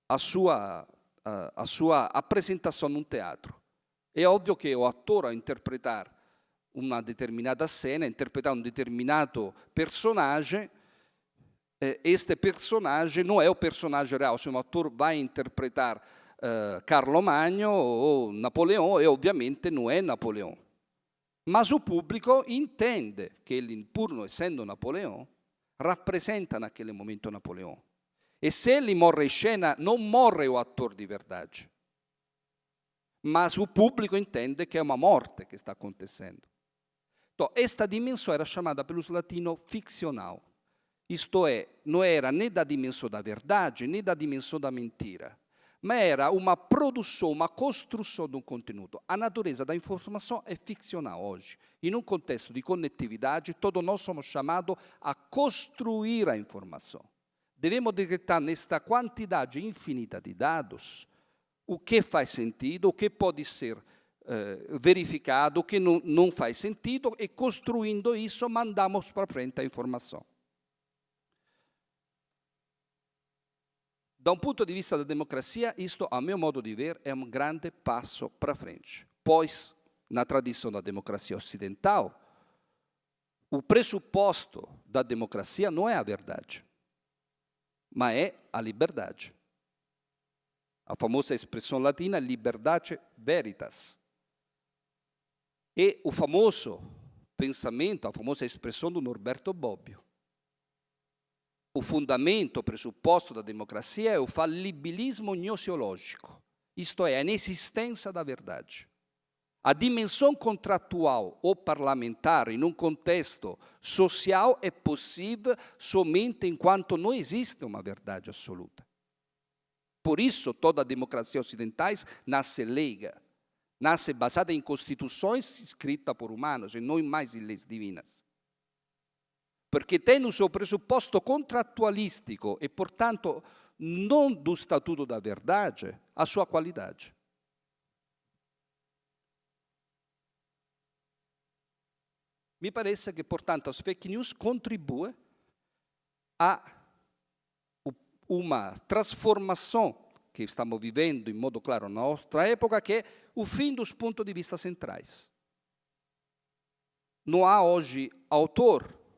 a sua apresentação num teatro. É óbvio que o ator, ao interpretar uma determinada cena, interpretar um determinado personagem, este personagem não é o personagem real. Se um ator vai interpretar Carlo Magno ou Napoleão, obviamente não é Napoleão. Mas o público entende que ele, pur não essendo Napoleão, rappresenta naquele momento Napoleão. E se ele morre em cena, não morre o ator de verdade. Mas o público entende que é uma morte que está acontecendo. Então, esta dimensão era chamada pelos latinos ficcional. Isto é, não era nem da dimensão da verdade, nem da dimensão da mentira, mas era uma produção, uma construção de um conteúdo. A natureza da informação é ficcional hoje. Em um contexto de conectividade, todos nós somos chamados a construir a informação. Devemos detectar nesta quantidade infinita de dados o que faz sentido, o que pode ser verificado, o que não faz sentido, e construindo isso, mandamos para frente a informação. Da um ponto de vista da democracia, isto, a meu modo de ver, é um grande passo para frente. Pois, na tradição da democracia ocidental, o pressuposto da democracia não é a verdade, mas é a liberdade. A famosa expressão latina, liberdade veritas. E o famoso pensamento, a famosa expressão do Norberto Bobbio. O fundamento, o pressuposto da democracia é o falibilismo gnoseológico, isto é, a inexistência da verdade. A dimensão contratual ou parlamentar em um contexto social é possível somente enquanto não existe uma verdade absoluta. Por isso, toda a democracia ocidentais nasce leiga, nasce baseada em constituições escritas por humanos e não mais em leis divinas. Porque tem o seu pressuposto contratualístico e, portanto, não do estatuto da verdade, a sua qualidade. Me parece que, portanto, as fake news contribuem a uma transformação que estamos vivendo em modo claro na nossa época, que é o fim dos pontos de vista centrais. Não há hoje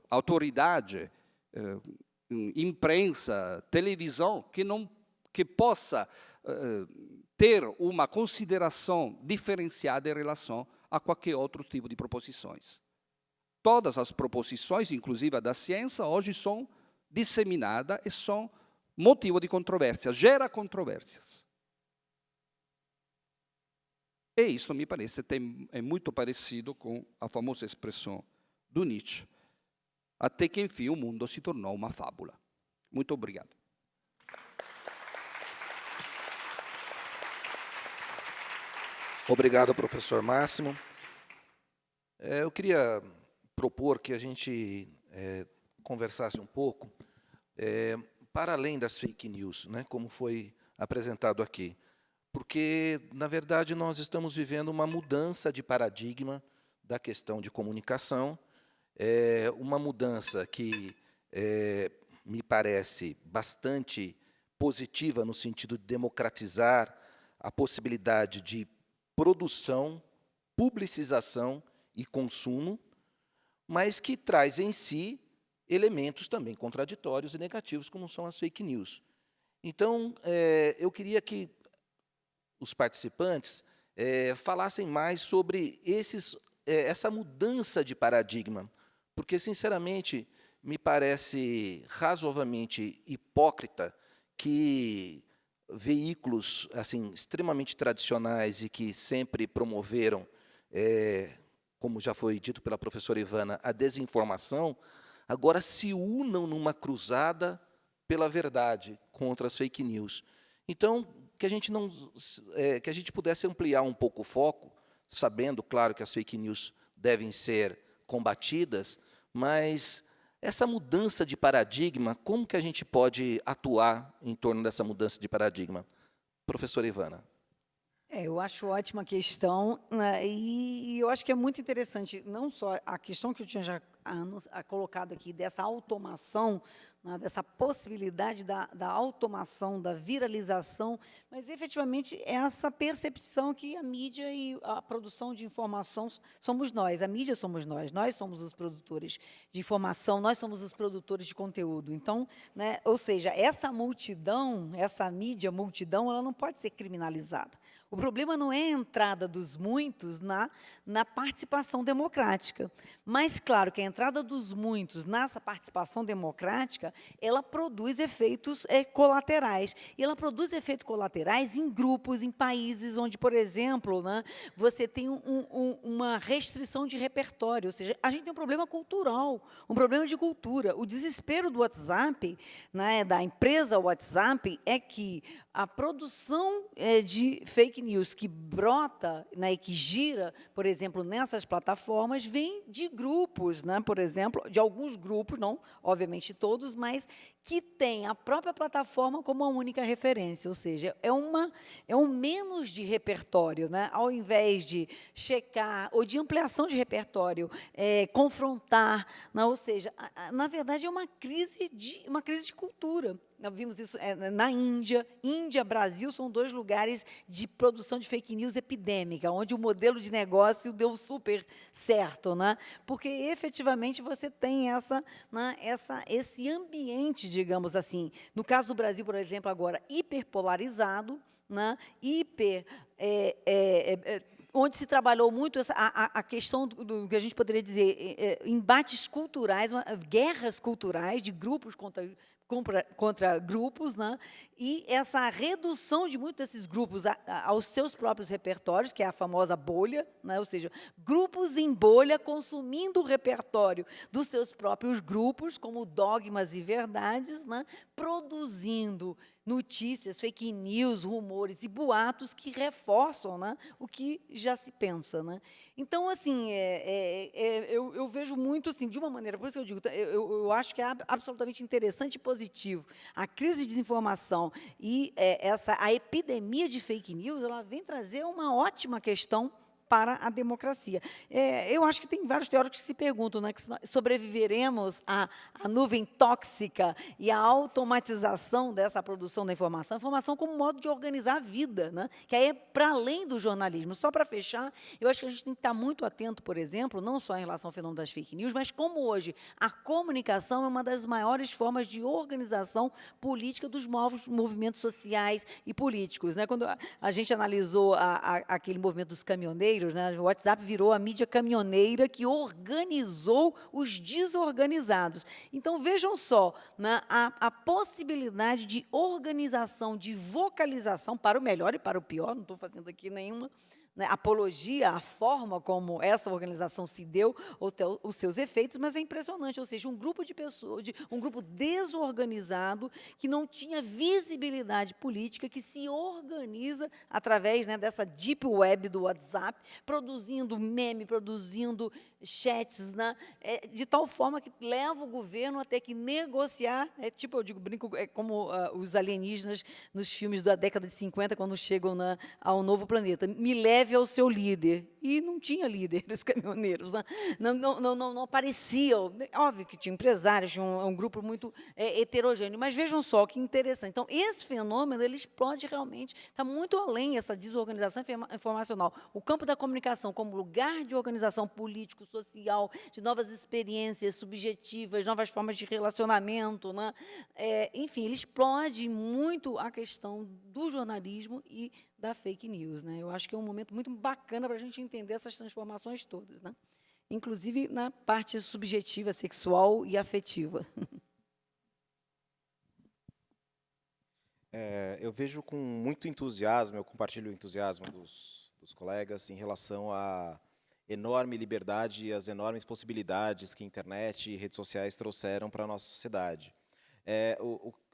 autoridade, imprensa, televisão, que possa ter uma consideração diferenciada em relação a qualquer outro tipo de proposições. Todas as proposições, inclusive a da ciência, hoje são disseminadas e são motivo de controvérsia, gera controvérsias. E isso, me parece, é muito parecido com a famosa expressão do Nietzsche, até que, enfim, o mundo se tornou uma fábula. Muito obrigado. Obrigado, professor Máximo. Eu queria propor que a gente conversasse um pouco para além das fake news, né, como foi apresentado aqui. Porque, na verdade, nós estamos vivendo uma mudança de paradigma da questão de comunicação, uma mudança que me parece bastante positiva no sentido de democratizar a possibilidade de produção, publicização e consumo, mas que traz em si elementos também contraditórios e negativos, como são as fake news. Então, eu queria que os participantes falassem mais sobre essa mudança de paradigma, porque, sinceramente, me parece razoavelmente hipócrita que veículos assim extremamente tradicionais e que sempre promoveram, como já foi dito pela professora Ivana, a desinformação, agora se unam numa cruzada pela verdade contra as fake news. Então, que a gente pudesse ampliar um pouco o foco, sabendo, claro, que as fake news devem ser combatidas, mas essa mudança de paradigma, como que a gente pode atuar em torno dessa mudança de paradigma? Professora Ivana. Eu acho ótima a questão, né, e eu acho que é muito interessante, não só a questão que eu tinha já colocado aqui, dessa automação, né, dessa possibilidade da automação, da viralização, mas, efetivamente, essa percepção que a mídia e a produção de informação somos nós, a mídia somos nós somos os produtores de informação, nós somos os produtores de conteúdo. Então, né, ou seja, essa multidão, essa mídia multidão, ela não pode ser criminalizada. O problema não é a entrada dos muitos na participação democrática. Mas, claro, que a entrada dos muitos nessa participação democrática, ela produz efeitos colaterais. E ela produz efeitos colaterais em grupos, em países onde, por exemplo, né, você tem uma restrição de repertório. Ou seja, a gente tem um problema cultural, um problema de cultura. O desespero do WhatsApp, né, da empresa WhatsApp, é que a produção de fake news que brota, né, e que gira, por exemplo, nessas plataformas, vem de grupos, né, por exemplo, de alguns grupos, não, obviamente todos, mas que tem a própria plataforma como a única referência, ou seja, é um menos de repertório, né, ao invés de checar, ou de ampliação de repertório, confrontar, né, ou seja, na verdade é uma crise de cultura. Nós vimos isso na Índia. Índia, Brasil são 2 lugares de produção de fake news epidêmica, onde o modelo de negócio deu super certo, né? Porque, efetivamente, você tem esse ambiente, digamos assim, no caso do Brasil, por exemplo, agora, hiperpolarizado, né? Onde se trabalhou muito a questão do que a gente poderia dizer, embates culturais, guerras culturais de grupos contra grupos, né? E essa redução de muitos desses grupos aos seus próprios repertórios, que é a famosa bolha, né? Ou seja, grupos em bolha consumindo o repertório dos seus próprios grupos, como dogmas e verdades, né? Produzindo notícias, fake news, rumores e boatos que reforçam, né, o que já se pensa, né? Então, assim, eu vejo muito, assim, de uma maneira, por isso que eu digo, eu acho que é absolutamente interessante e positivo. A crise de desinformação e a epidemia de fake news, ela vem trazer uma ótima questão para a democracia. Eu acho que tem vários teóricos que se perguntam, né, que sobreviveremos à nuvem tóxica e à automatização dessa produção da informação, informação como modo de organizar a vida, né, que aí é para além do jornalismo. Só para fechar, eu acho que a gente tem que estar muito atento, por exemplo, não só em relação ao fenômeno das fake news, mas como hoje a comunicação é uma das maiores formas de organização política dos novos movimentos sociais e políticos, né? Quando a gente analisou aquele movimento dos caminhoneiros, né, o WhatsApp virou a mídia caminhoneira que organizou os desorganizados. Então, vejam só, né, a possibilidade de organização, de vocalização, para o melhor e para o pior, não estou fazendo aqui nenhuma, né, apologia à forma como essa organização se deu, ou os seus efeitos, mas é impressionante, ou seja, um grupo de pessoas, um grupo desorganizado, que não tinha visibilidade política, que se organiza através, né, dessa deep web do WhatsApp, produzindo meme, produzindo chats, né, de tal forma que leva o governo a ter que negociar, tipo, eu digo, brinco, como os alienígenas nos filmes da década de 50, quando chegam ao novo planeta, me leve ao seu líder. E não tinha líder, os caminhoneiros, né? Não apareciam. Óbvio que tinha empresários, tinha um grupo muito heterogêneo, mas vejam só que interessante. Então, esse fenômeno, ele explode realmente, está muito além essa desorganização informacional. O campo da comunicação como lugar de organização político, social, de novas experiências subjetivas, novas formas de relacionamento, né? Enfim, ele explode muito a questão do jornalismo e da fake news, né? Eu acho que é um momento muito bacana para a gente entender essas transformações todas, né? Inclusive na parte subjetiva, sexual e afetiva. Eu vejo com muito entusiasmo, eu compartilho o entusiasmo dos colegas em relação à enorme liberdade e às enormes possibilidades que a internet e redes sociais trouxeram para a nossa sociedade.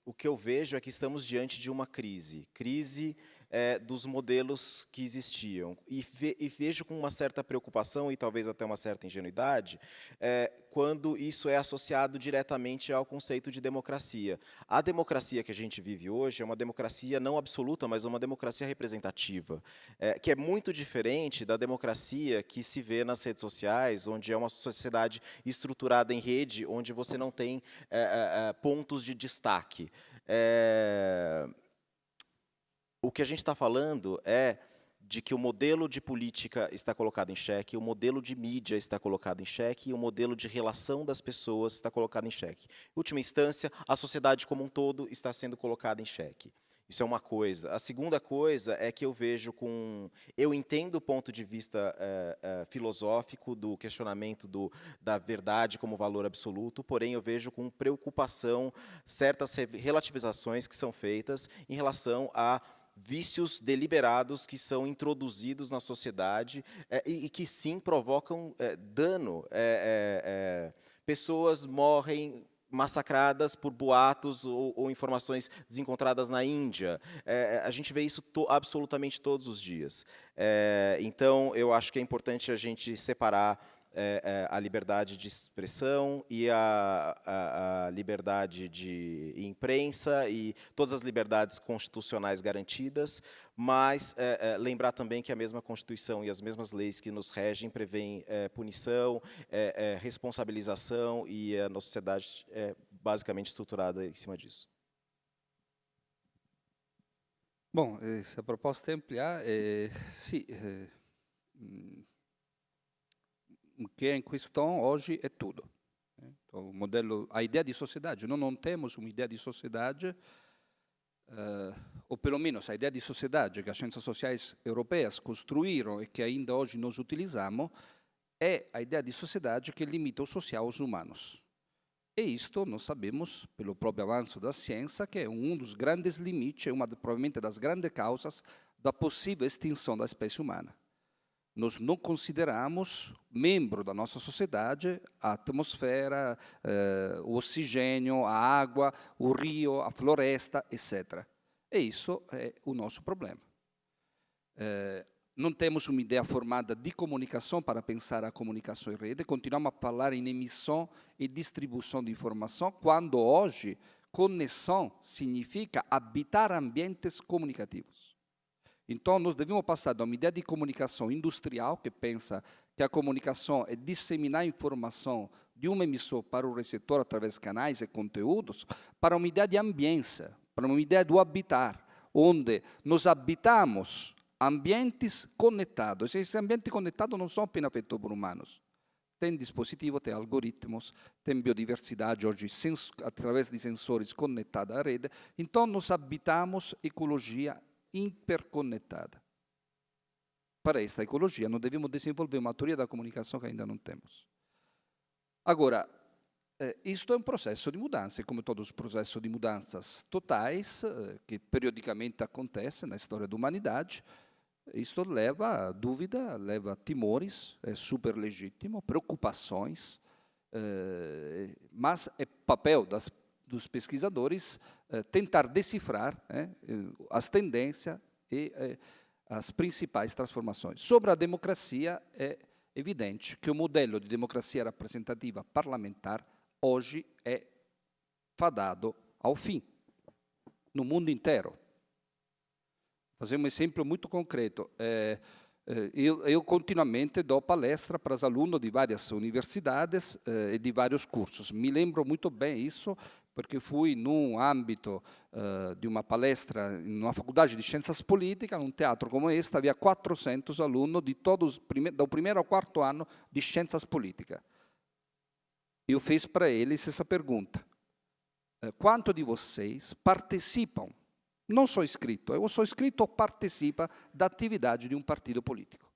O que eu vejo é que estamos diante de uma crise dos modelos que existiam. E vejo com uma certa preocupação, e talvez até uma certa ingenuidade, quando isso é associado diretamente ao conceito de democracia. A democracia que a gente vive hoje é uma democracia não absoluta, mas uma democracia representativa, que é muito diferente da democracia que se vê nas redes sociais, onde é uma sociedade estruturada em rede, onde você não tem pontos de destaque. O que a gente está falando é de que o modelo de política está colocado em xeque, o modelo de mídia está colocado em xeque e o modelo de relação das pessoas está colocado em xeque. Em última instância, a sociedade como um todo está sendo colocada em xeque. Isso é uma coisa. A segunda coisa é que eu entendo o ponto de vista filosófico do questionamento da verdade como valor absoluto, porém eu vejo com preocupação certas relativizações que são feitas em relação a vícios deliberados que são introduzidos na sociedade e que sim provocam dano. Pessoas morrem massacradas por boatos ou informações desencontradas na Índia. A gente vê isso absolutamente todos os dias. Então, eu acho que é importante a gente separar a liberdade de expressão e a liberdade de imprensa e todas as liberdades constitucionais garantidas, mas lembrar também que a mesma Constituição e as mesmas leis que nos regem prevêem punição, responsabilização, e a nossa sociedade é basicamente estruturada em cima disso. Bom, se a proposta é ampliar, sì, o que é em questão hoje é tudo. Então, o modelo, a ideia de sociedade, nós não temos uma ideia de sociedade, ou pelo menos a ideia de sociedade que as ciências sociais europeias construíram e que ainda hoje nós utilizamos, é a ideia de sociedade que limita o social aos humanos. E isto nós sabemos, pelo próprio avanço da ciência, que é um dos grandes limites, provavelmente das grandes causas da possível extinção da espécie humana. Nós não consideramos membro da nossa sociedade a atmosfera, o oxigênio, a água, o rio, a floresta, etc. E isso é o nosso problema. Não temos uma ideia formada de comunicação para pensar a comunicação em rede, continuamos a falar em emissão e distribuição de informação, quando hoje conexão significa habitar ambientes comunicativos. Então, nós devemos passar de uma ideia de comunicação industrial, que pensa que a comunicação é disseminar informação de um emissor para o receptor através de canais e conteúdos, para uma ideia de ambiência, para uma ideia do habitar, onde nós habitamos ambientes conectados. Esses ambientes conectados não são apenas feitos por humanos. Tem dispositivos, tem algoritmos, tem biodiversidade hoje através de sensores conectados à rede. Então, nós habitamos ecologia interconectada. Para esta ecologia, nós devemos desenvolver uma teoria da comunicação que ainda não temos. Agora, isto é um processo de mudança, e como todos os processos de mudanças totais, que periodicamente acontecem na história da humanidade, isto leva a dúvida, leva a temores, é super legítimo, preocupações, mas é papel dos pesquisadores tentar decifrar as tendências e as principais transformações. Sobre a democracia, é evidente que o modelo de democracia representativa parlamentar hoje é fadado ao fim, no mundo inteiro. Vou fazer um exemplo muito concreto. Eu continuamente dou palestra para os alunos de várias universidades e de vários cursos. Me lembro muito bem isso, porque fui num âmbito de uma palestra numa faculdade de ciências políticas, num teatro como este, havia 400 alunos de todos, do primeiro ao quarto ano de ciências políticas. Eu fiz para eles essa pergunta: quanto de vocês participam? Não sou inscrito, eu sou inscrito ou participa da atividade de um partido político.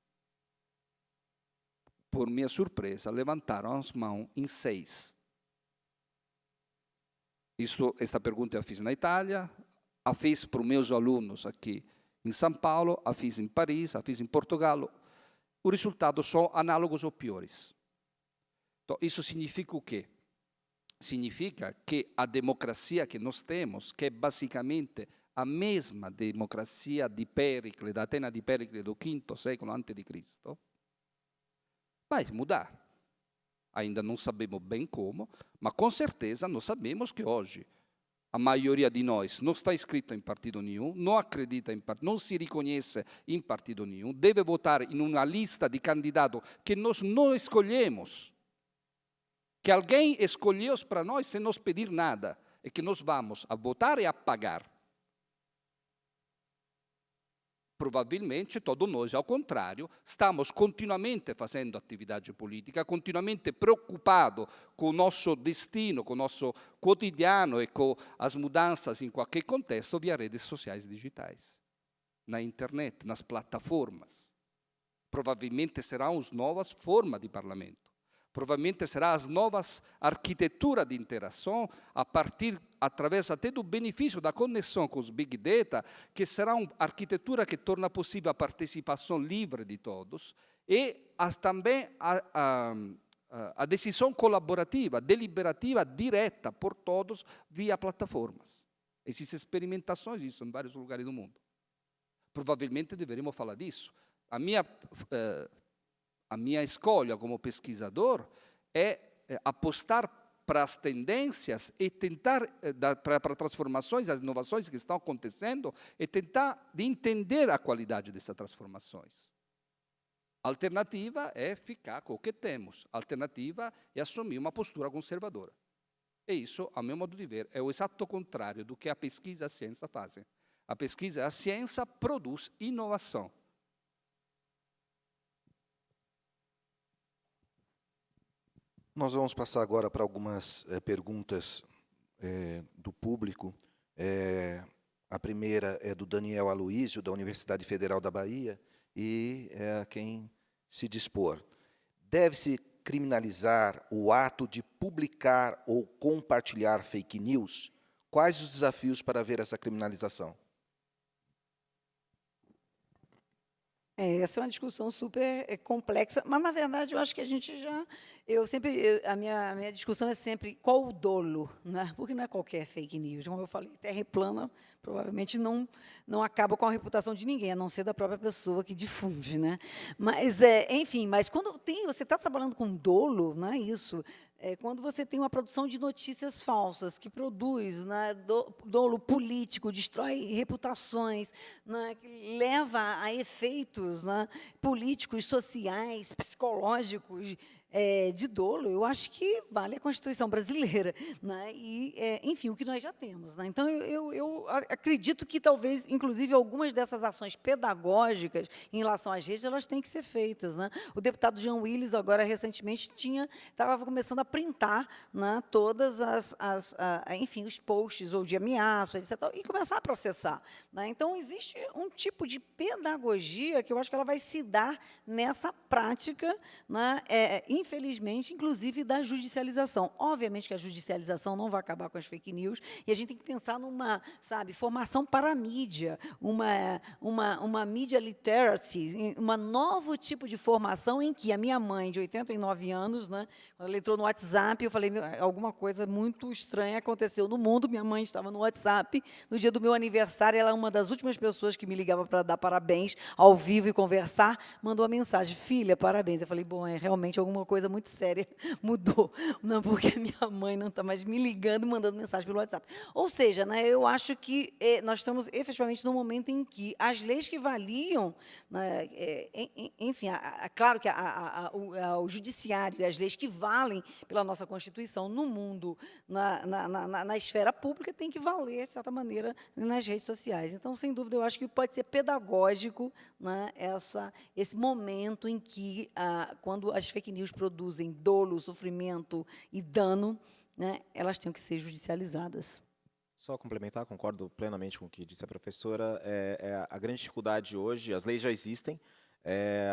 Por minha surpresa, levantaram as mãos em 6. Esta pergunta eu fiz na Itália, a fiz para os meus alunos aqui em São Paulo, a fiz em Paris, a fiz em Portugal. Os resultados são análogos ou piores. Então, isso significa o quê? Significa que a democracia que nós temos, que é basicamente a mesma democracia de Péricles, da Atena de Péricles do V século a.C., vai mudar. Ainda não sabemos bem como, mas com certeza nós sabemos que hoje a maioria de nós não está inscrita em partido nenhum, não acredita em partido, não se reconhece em partido nenhum, deve votar em uma lista de candidatos que nós não escolhemos, que alguém escolheu para nós sem nos pedir nada, e que nós vamos a votar e a pagar. Provavelmente todos nós, ao contrário, estamos continuamente fazendo atividade política, continuamente preocupados com o nosso destino, com o nosso quotidiano e com as mudanças em qualquer contexto via redes sociais digitais, na internet, nas plataformas. Provavelmente serão as novas formas de parlamento. Provavelmente serão as novas arquiteturas de interação através até do benefício da conexão com os Big Data, que será uma arquitetura que torna possível a participação livre de todos e também a decisão colaborativa, deliberativa, direta por todos via plataformas. Existem experimentações disso em vários lugares do mundo. Provavelmente deveremos falar disso. A minha escolha como pesquisador é apostar para as tendências e tentar, para transformações, as inovações que estão acontecendo, e tentar de entender a qualidade dessas transformações. A alternativa é ficar com o que temos. A alternativa é assumir uma postura conservadora. E isso, a meu modo de ver, é o exato contrário do que a pesquisa e a ciência fazem. A pesquisa e a ciência produz inovação. Nós vamos passar agora para algumas perguntas do público. A primeira é do Daniel Aloísio, da Universidade Federal da Bahia, e é a quem se dispor. Deve-se criminalizar o ato de publicar ou compartilhar fake news? Quais os desafios para ver essa criminalização? Essa é uma discussão super complexa, mas, na verdade, eu acho que a gente já... a minha discussão é sempre qual o dolo, né? Porque não é qualquer fake news. Como eu falei, terra plana provavelmente não acaba com a reputação de ninguém, a não ser da própria pessoa que difunde, né? Mas, enfim, mas quando você está trabalhando com dolo, não é isso? Quando você tem uma produção de notícias falsas, que produz, né, dolo político, destrói reputações, né, que leva a efeitos, né, políticos, sociais, psicológicos, de dolo, eu acho que vale a Constituição brasileira, né? E, enfim, o que nós já temos, né? Então, eu acredito que, talvez, inclusive, algumas dessas ações pedagógicas em relação às redes, elas têm que ser feitas, né? O deputado Jean Willis, agora, recentemente, estava começando a printar, né, todas enfim, os posts ou de ameaça, etc., e começar a processar, né? Então, existe um tipo de pedagogia que eu acho que ela vai se dar nessa prática, né, infelizmente, inclusive da judicialização. Obviamente que a judicialização não vai acabar com as fake news, e a gente tem que pensar numa, formação para a mídia, uma media literacy, um novo tipo de formação em que a minha mãe, de 89 anos, né, quando ela entrou no WhatsApp, eu falei, alguma coisa muito estranha aconteceu no mundo, minha mãe estava no WhatsApp, no dia do meu aniversário, ela é uma das últimas pessoas que me ligava para dar parabéns ao vivo e conversar, mandou uma mensagem, filha, parabéns. Eu falei, bom, realmente alguma coisa muito séria mudou, não, porque minha mãe não está mais me ligando e mandando mensagem pelo WhatsApp. Ou seja, né, eu acho que nós estamos efetivamente num momento em que as leis que valiam, né, enfim, claro que o judiciário e as leis que valem pela nossa Constituição no mundo, na esfera pública, tem que valer, de certa maneira, nas redes sociais. Então, sem dúvida, eu acho que pode ser pedagógico, né, esse momento em que, quando as fake news produzem dolo, sofrimento e dano, né, elas têm que ser judicializadas. Só complementar, concordo plenamente com o que disse a professora. A grande dificuldade hoje, as leis já existem,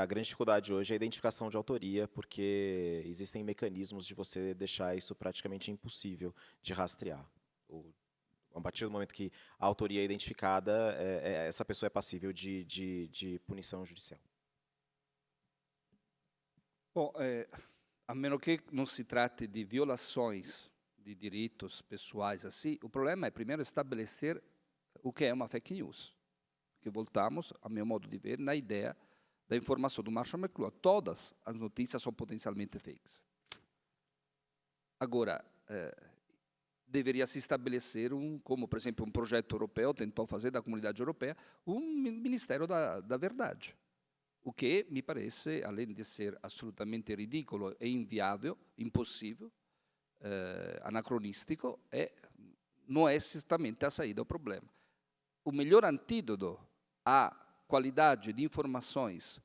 a grande dificuldade hoje é a identificação de autoria, porque existem mecanismos de você deixar isso praticamente impossível de rastrear. A partir do momento que a autoria é identificada, essa pessoa é passível de punição judicial. Bom, a menos que não se trate de violações de direitos pessoais assim, o problema é primeiro estabelecer o que é uma fake news. Que voltamos, a meu modo de ver, na ideia da informação do Marshall McLuhan. Todas as notícias são potencialmente fakes. Agora, deveria se estabelecer como, por exemplo, um projeto europeu tentou fazer da Comunidade Europeia, um Ministério da Verdade. O que me parece, além de ser absolutamente ridículo e inviável, impossível, anacronístico, não é exatamente a saída ao problema. O melhor antídoto a qualidade de informações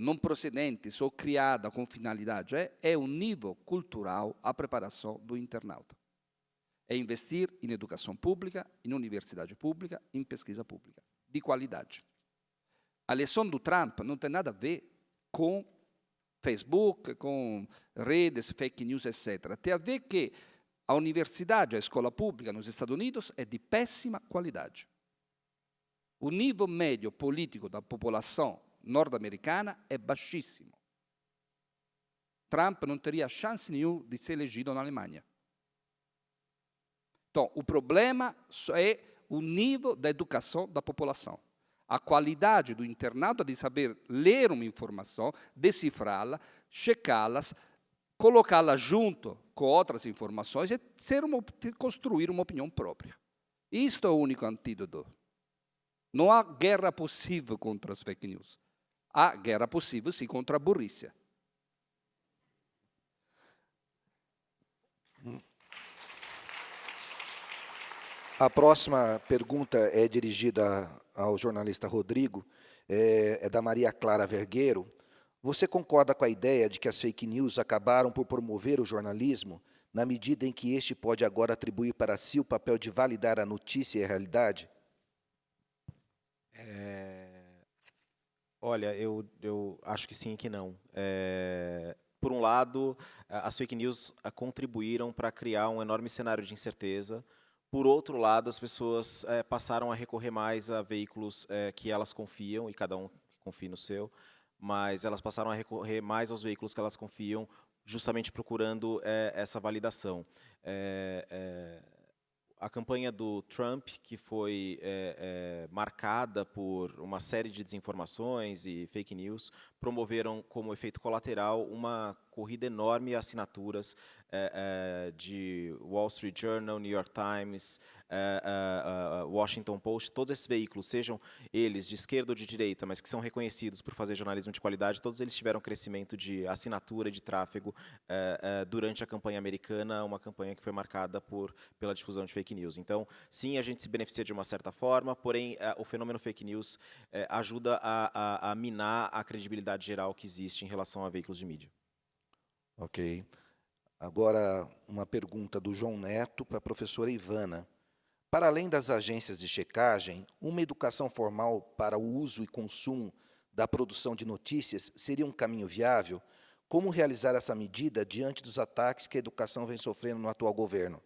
não procedentes ou criadas com finalidade é o nível cultural, a preparação do internauta. É investir em educação pública, em universidade pública, em pesquisa pública, de qualidade. A lição do Trump não tem nada a ver com Facebook, com redes, fake news, etc. Tem a ver que a universidade, a escola pública nos Estados Unidos é de péssima qualidade. O nível médio político da população norte-americana é baixíssimo. Trump não teria chance nenhuma de ser elegido na Alemanha. Então, o problema é o nível da educação da população. A qualidade do internauta de saber ler uma informação, decifrá-la, checá-las, colocá-la junto com outras informações e construir uma opinião própria. Isto é o único antídoto. Não há guerra possível contra as fake news. Há guerra possível, sim, contra a burrice. A próxima pergunta é dirigida ao jornalista Rodrigo, é da Maria Clara Vergueiro. Você concorda com a ideia de que as fake news acabaram por promover o jornalismo, na medida em que este pode agora atribuir para si o papel de validar a notícia e a realidade? Olha, eu acho que sim e que não. Por um lado, as fake news contribuíram para criar um enorme cenário de incerteza. Por outro lado, as pessoas passaram a recorrer mais a veículos que elas confiam, e cada um confia no seu, mas elas passaram a recorrer mais aos veículos que elas confiam, justamente procurando essa validação. A campanha do Trump, que foi marcada por uma série de desinformações e fake news, promoveram como efeito colateral uma corrida enorme a assinaturas de Wall Street Journal, New York Times, Washington Post, todos esses veículos, sejam eles de esquerda ou de direita, mas que são reconhecidos por fazer jornalismo de qualidade, todos eles tiveram crescimento de assinatura e de tráfego durante a campanha americana, uma campanha que foi marcada pela difusão de fake news. Então, sim, a gente se beneficia de uma certa forma, porém, o fenômeno fake news ajuda a minar a credibilidade geral que existe em relação a veículos de mídia. Ok. Agora, uma pergunta do João Neto para a professora Ivana. Para além das agências de checagem, uma educação formal para o uso e consumo da produção de notícias seria um caminho viável? Como realizar essa medida diante dos ataques que a educação vem sofrendo no atual governo?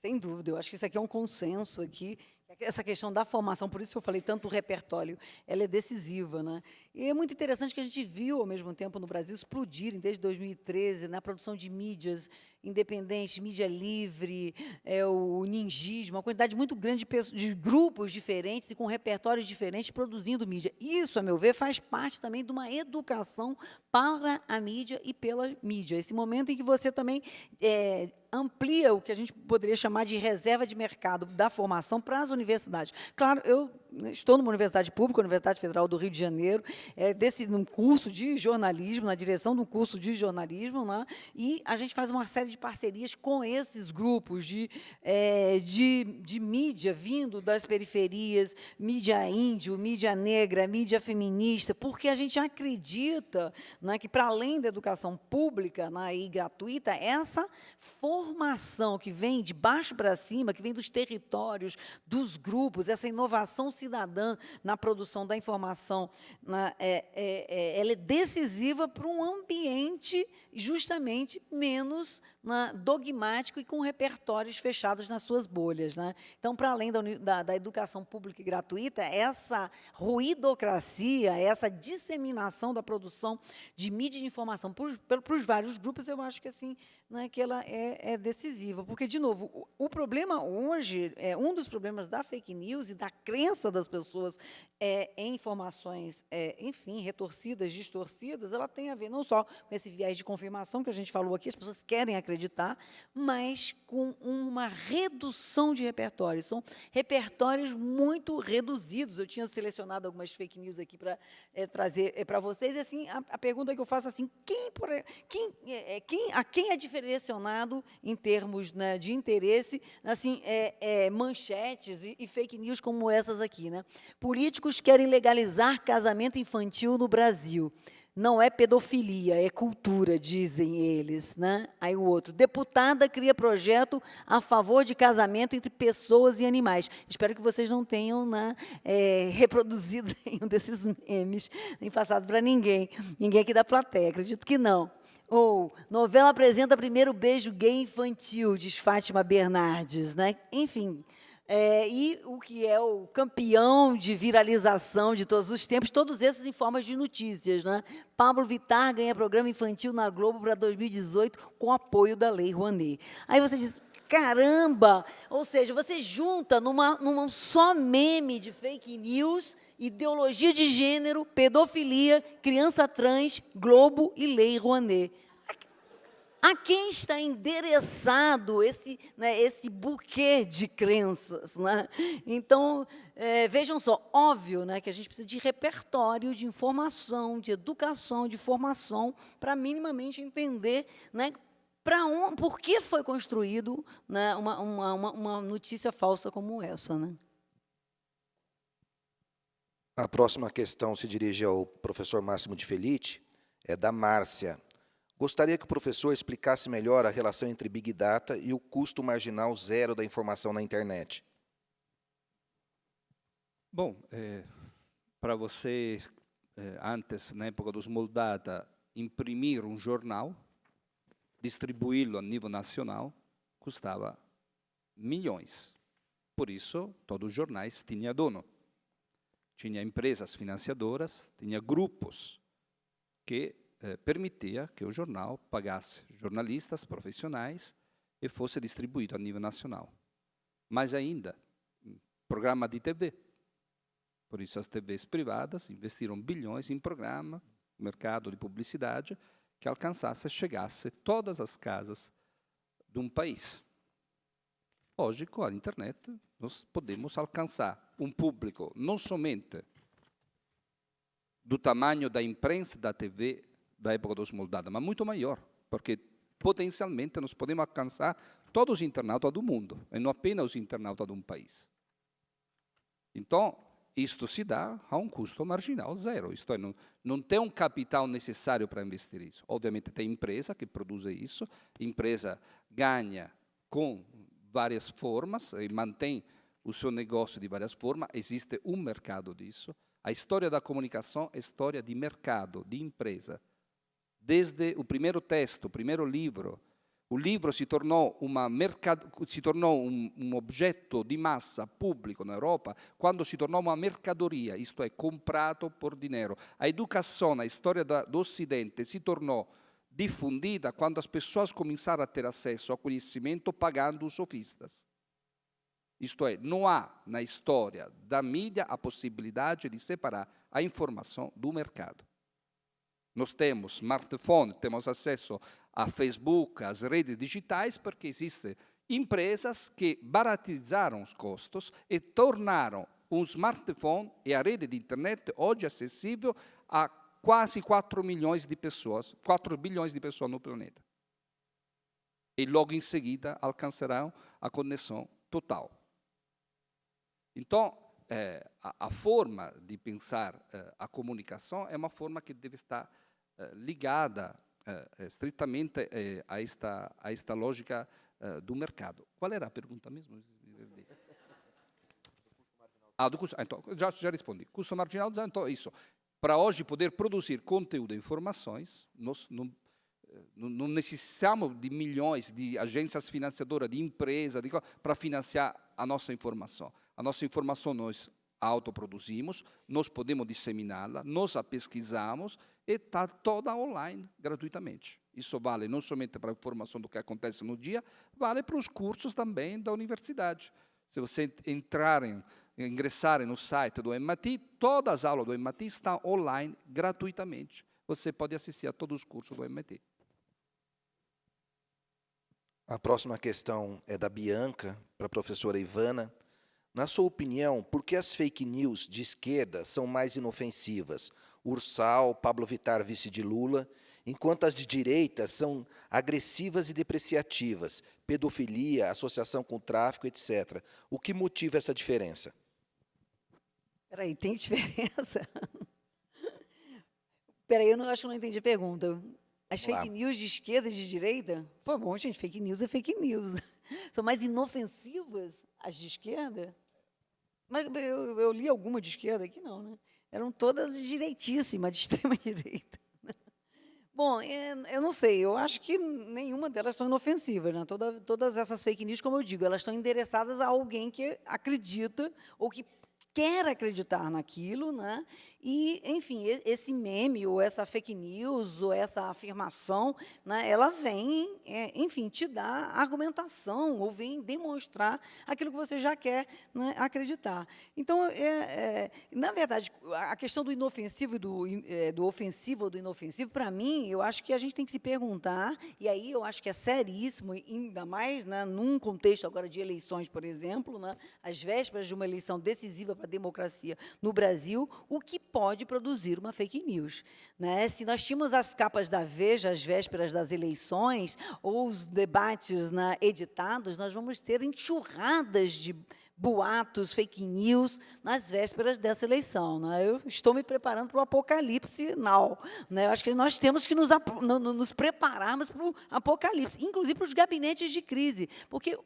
Sem dúvida, eu acho que isso aqui é um consenso aqui. Essa questão da formação, por isso que eu falei tanto o repertório, ela é decisiva, né? E é muito interessante que a gente viu, ao mesmo tempo, no Brasil, explodirem, desde 2013, na produção de mídias independentes, mídia livre, o ninjismo, uma quantidade muito grande de grupos diferentes e com repertórios diferentes produzindo mídia. Isso, a meu ver, faz parte também de uma educação para a mídia e pela mídia. Esse momento em que você também amplia o que a gente poderia chamar de reserva de mercado da formação para as universidades. Claro, eu estou numa universidade pública, a Universidade Federal do Rio de Janeiro, num curso de jornalismo, na direção do curso de jornalismo, né, e a gente faz uma série de parcerias com esses grupos de mídia vindo das periferias, mídia índio, mídia negra, mídia feminista, porque a gente acredita, né, que, para além da educação pública, né, e gratuita, essa formação que vem de baixo para cima, que vem dos territórios, dos grupos, essa inovação cidadã na produção da informação, né, ela é decisiva para um ambiente justamente menos, né, dogmático e com repertórios fechados nas suas bolhas, né? Então, para além da educação pública e gratuita, essa ruidocracia, essa disseminação da produção de mídia de informação para os vários grupos, eu acho que, assim, né, que ela é decisiva. Porque, de novo, o problema hoje, um dos problemas da fake news e da crença das pessoas em informações, enfim, retorcidas, distorcidas, ela tem a ver não só com esse viés de confirmação que a gente falou aqui, as pessoas querem acreditar, mas com uma redução de repertórios. São repertórios muito reduzidos. Eu tinha selecionado algumas fake news aqui para trazer para vocês. E, assim, a pergunta que eu faço, assim, a quem é direcionado em termos, né, de interesse, assim, manchetes e fake news como essas aqui? aqui, né? Políticos querem legalizar casamento infantil no Brasil. Não é pedofilia, é cultura, dizem eles, né? Aí o outro, deputada cria projeto a favor de casamento entre pessoas e animais. Espero que vocês não tenham, né, reproduzido nenhum desses memes, nem passado para ninguém. Ninguém aqui da plateia, acredito que não. Ou, novela apresenta primeiro beijo gay infantil, diz Fátima Bernardes, né? Enfim, e o que é o campeão de viralização de todos os tempos, todos esses em formas de notícias, né? Pablo Vittar ganha programa infantil na Globo para 2018 com apoio da Lei Rouanet. Aí você diz, caramba! Ou seja, você junta numa só meme de fake news, ideologia de gênero, pedofilia, criança trans, Globo e Lei Rouanet. A quem está endereçado esse buquê de crenças, né? Então, vejam só, óbvio, né, que a gente precisa de repertório, de informação, de educação, de formação, para minimamente entender, né, por que foi construído, né, uma notícia falsa como essa, né? A próxima questão se dirige ao professor Máximo de Felice, é da Márcia. Gostaria que o professor explicasse melhor a relação entre Big Data e o custo marginal zero da informação na internet. Bom, para você, antes, na época dos Small Data, imprimir um jornal, distribuí-lo a nível nacional, custava milhões. Por isso, todos os jornais tinham dono. Tinha empresas financiadoras, tinha grupos que permitia que o jornal pagasse jornalistas profissionais e fosse distribuído a nível nacional. Mais ainda, programa de TV. Por isso, as TVs privadas investiram bilhões em programa, mercado de publicidade, que alcançasse, chegasse a todas as casas de um país. Hoje, com a internet, nós podemos alcançar um público não somente do tamanho da imprensa da TV da época dos Small Data, mas muito maior, porque potencialmente nós podemos alcançar todos os internautas do mundo, e não apenas os internautas de um país. Então, isto se dá a um custo marginal zero, isto é, não tem um capital necessário para investir isso. Obviamente tem empresa que produz isso, empresa ganha com várias formas, e mantém o seu negócio de várias formas, existe um mercado disso. A história da comunicação é história de mercado, de empresa. Desde o primeiro texto, o primeiro livro, o livro se tornou um objeto de massa público na Europa quando se tornou uma mercadoria, isto é, comprado por dinheiro. A educação, a história do Ocidente se tornou difundida quando as pessoas começaram a ter acesso ao conhecimento pagando os sofistas. Isto é, não há na história da mídia a possibilidade de separar a informação do mercado. Nós temos smartphone, temos acesso a Facebook, às redes digitais, porque existem empresas que baratizaram os custos e tornaram um smartphone e a rede de internet hoje acessível a quase 4 milhões de pessoas, 4 bilhões de pessoas no planeta. E logo em seguida alcançarão a conexão total. Então, a forma de pensar a comunicação é uma forma que deve estar ligada estritamente a esta lógica do mercado. Qual era a pergunta mesmo? Do custo. Então, já respondi. Custo marginal, então, isso. Para hoje poder produzir conteúdo e informações, nós não necessitamos de milhões de agências financiadoras, de empresas, para financiar a nossa informação. A nossa informação nós autoproduzimos, nós podemos disseminá-la, nós a pesquisamos e está toda online, gratuitamente. Isso vale não somente para a informação do que acontece no dia, vale para os cursos também da universidade. Se você ingressarem no site do MIT, todas as aulas do MIT estão online gratuitamente. Você pode assistir a todos os cursos do MIT. A próxima questão é da Bianca, para a professora Ivana. Na sua opinião, por que as fake news de esquerda são mais inofensivas? Ursal, Pablo Vittar, vice de Lula, enquanto as de direita são agressivas e depreciativas, pedofilia, associação com tráfico, etc. O que motiva essa diferença? Peraí, tem diferença? Peraí, eu não acho que eu não entendi a pergunta. As Vamos lá. fake news de esquerda e de direita? Pô, bom, gente, fake news é fake news. São mais inofensivas as de esquerda? Mas eu li alguma de esquerda aqui, não, né? Eram todas direitíssimas, de extrema direita. Bom, eu não sei, eu acho que nenhuma delas são inofensivas, né? Todas essas fake news, como eu digo, elas estão endereçadas a alguém que acredita ou que quer acreditar naquilo, né? E, enfim, esse meme, ou essa fake news, ou essa afirmação, né, ela vem, enfim, te dar argumentação, ou vem demonstrar aquilo que você já quer, né, acreditar. Então, na verdade, a questão do inofensivo e do ofensivo ou do inofensivo, para mim, eu acho que a gente tem que se perguntar, e aí eu acho que é seríssimo, ainda mais, né, num contexto agora de eleições, por exemplo, né, às vésperas de uma eleição decisiva para a democracia no Brasil, o que pode produzir uma fake news, né? Se nós tínhamos as capas da Veja às vésperas das eleições, ou os debates, né, editados, nós vamos ter enxurradas de boatos, fake news, nas vésperas dessa eleição, né? Eu estou me preparando para o apocalipse now, né? Eu acho que nós temos que nos prepararmos para o apocalipse, inclusive para os gabinetes de crise, porque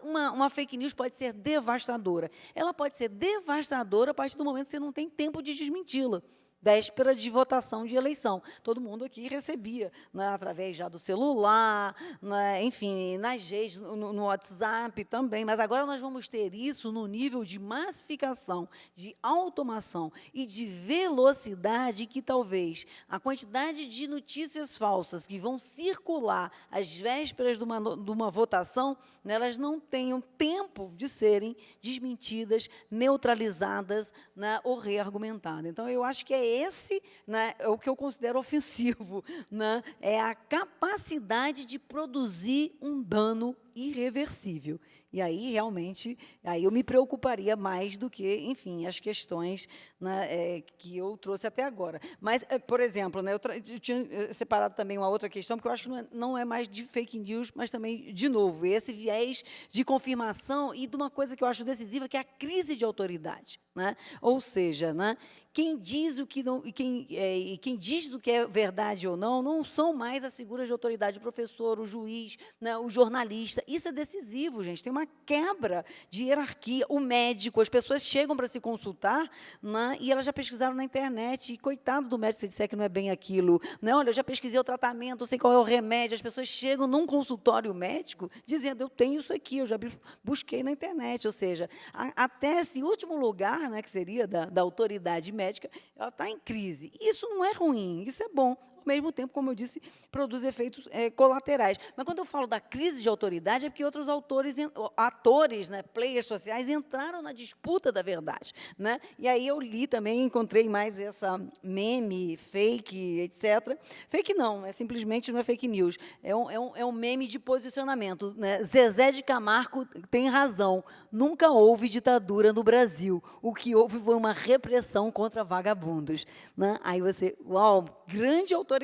uma fake news pode ser devastadora? Ela pode ser devastadora a partir do momento que você não tem tempo de desmenti-la. Véspera de votação de eleição. Todo mundo aqui recebia, né, através já do celular, né, enfim, nas redes, no WhatsApp também, mas agora nós vamos ter isso no nível de massificação, de automação e de velocidade que talvez a quantidade de notícias falsas que vão circular às vésperas de uma votação, né, elas não tenham tempo de serem desmentidas, neutralizadas, né, ou reargumentadas. Então, eu acho que esse, né, é o que eu considero ofensivo, né, é a capacidade de produzir um dano irreversível. E aí, realmente, aí eu me preocuparia mais do que, enfim, as questões, né, que eu trouxe até agora. Mas, por exemplo, né, eu tinha separado também uma outra questão, porque eu acho que não é mais de fake news, mas também, de novo, esse viés de confirmação e de uma coisa que eu acho decisiva, que é a crise de autoridade, né? Ou seja, né, quem diz o que não, quem diz o que é verdade ou não são mais as figuras de autoridade, o professor, o juiz, né, o jornalista. Isso é decisivo, gente. Tem uma quebra de hierarquia. O médico, as pessoas chegam para se consultar, né, e elas já pesquisaram na internet, e coitado do médico se disser que não é bem aquilo. Né? Olha, eu já pesquisei o tratamento, sei qual é o remédio. As pessoas chegam num consultório médico dizendo, eu tenho isso aqui, eu já busquei na internet. Ou seja, até esse último lugar, né, que seria da autoridade médica, ela está em crise. Isso não é ruim, isso é bom. Ao mesmo tempo, como eu disse, produz efeitos colaterais. Mas, quando eu falo da crise de autoridade, é porque outros atores, né, players sociais, entraram na disputa da verdade. Né? E aí eu li também, encontrei mais essa meme, fake, etc. Fake não, simplesmente não é fake news. É um meme de posicionamento. Né? Zezé de Camargo tem razão. Nunca houve ditadura no Brasil. O que houve foi uma repressão contra vagabundos. Né? Aí você, uau, grande autoridade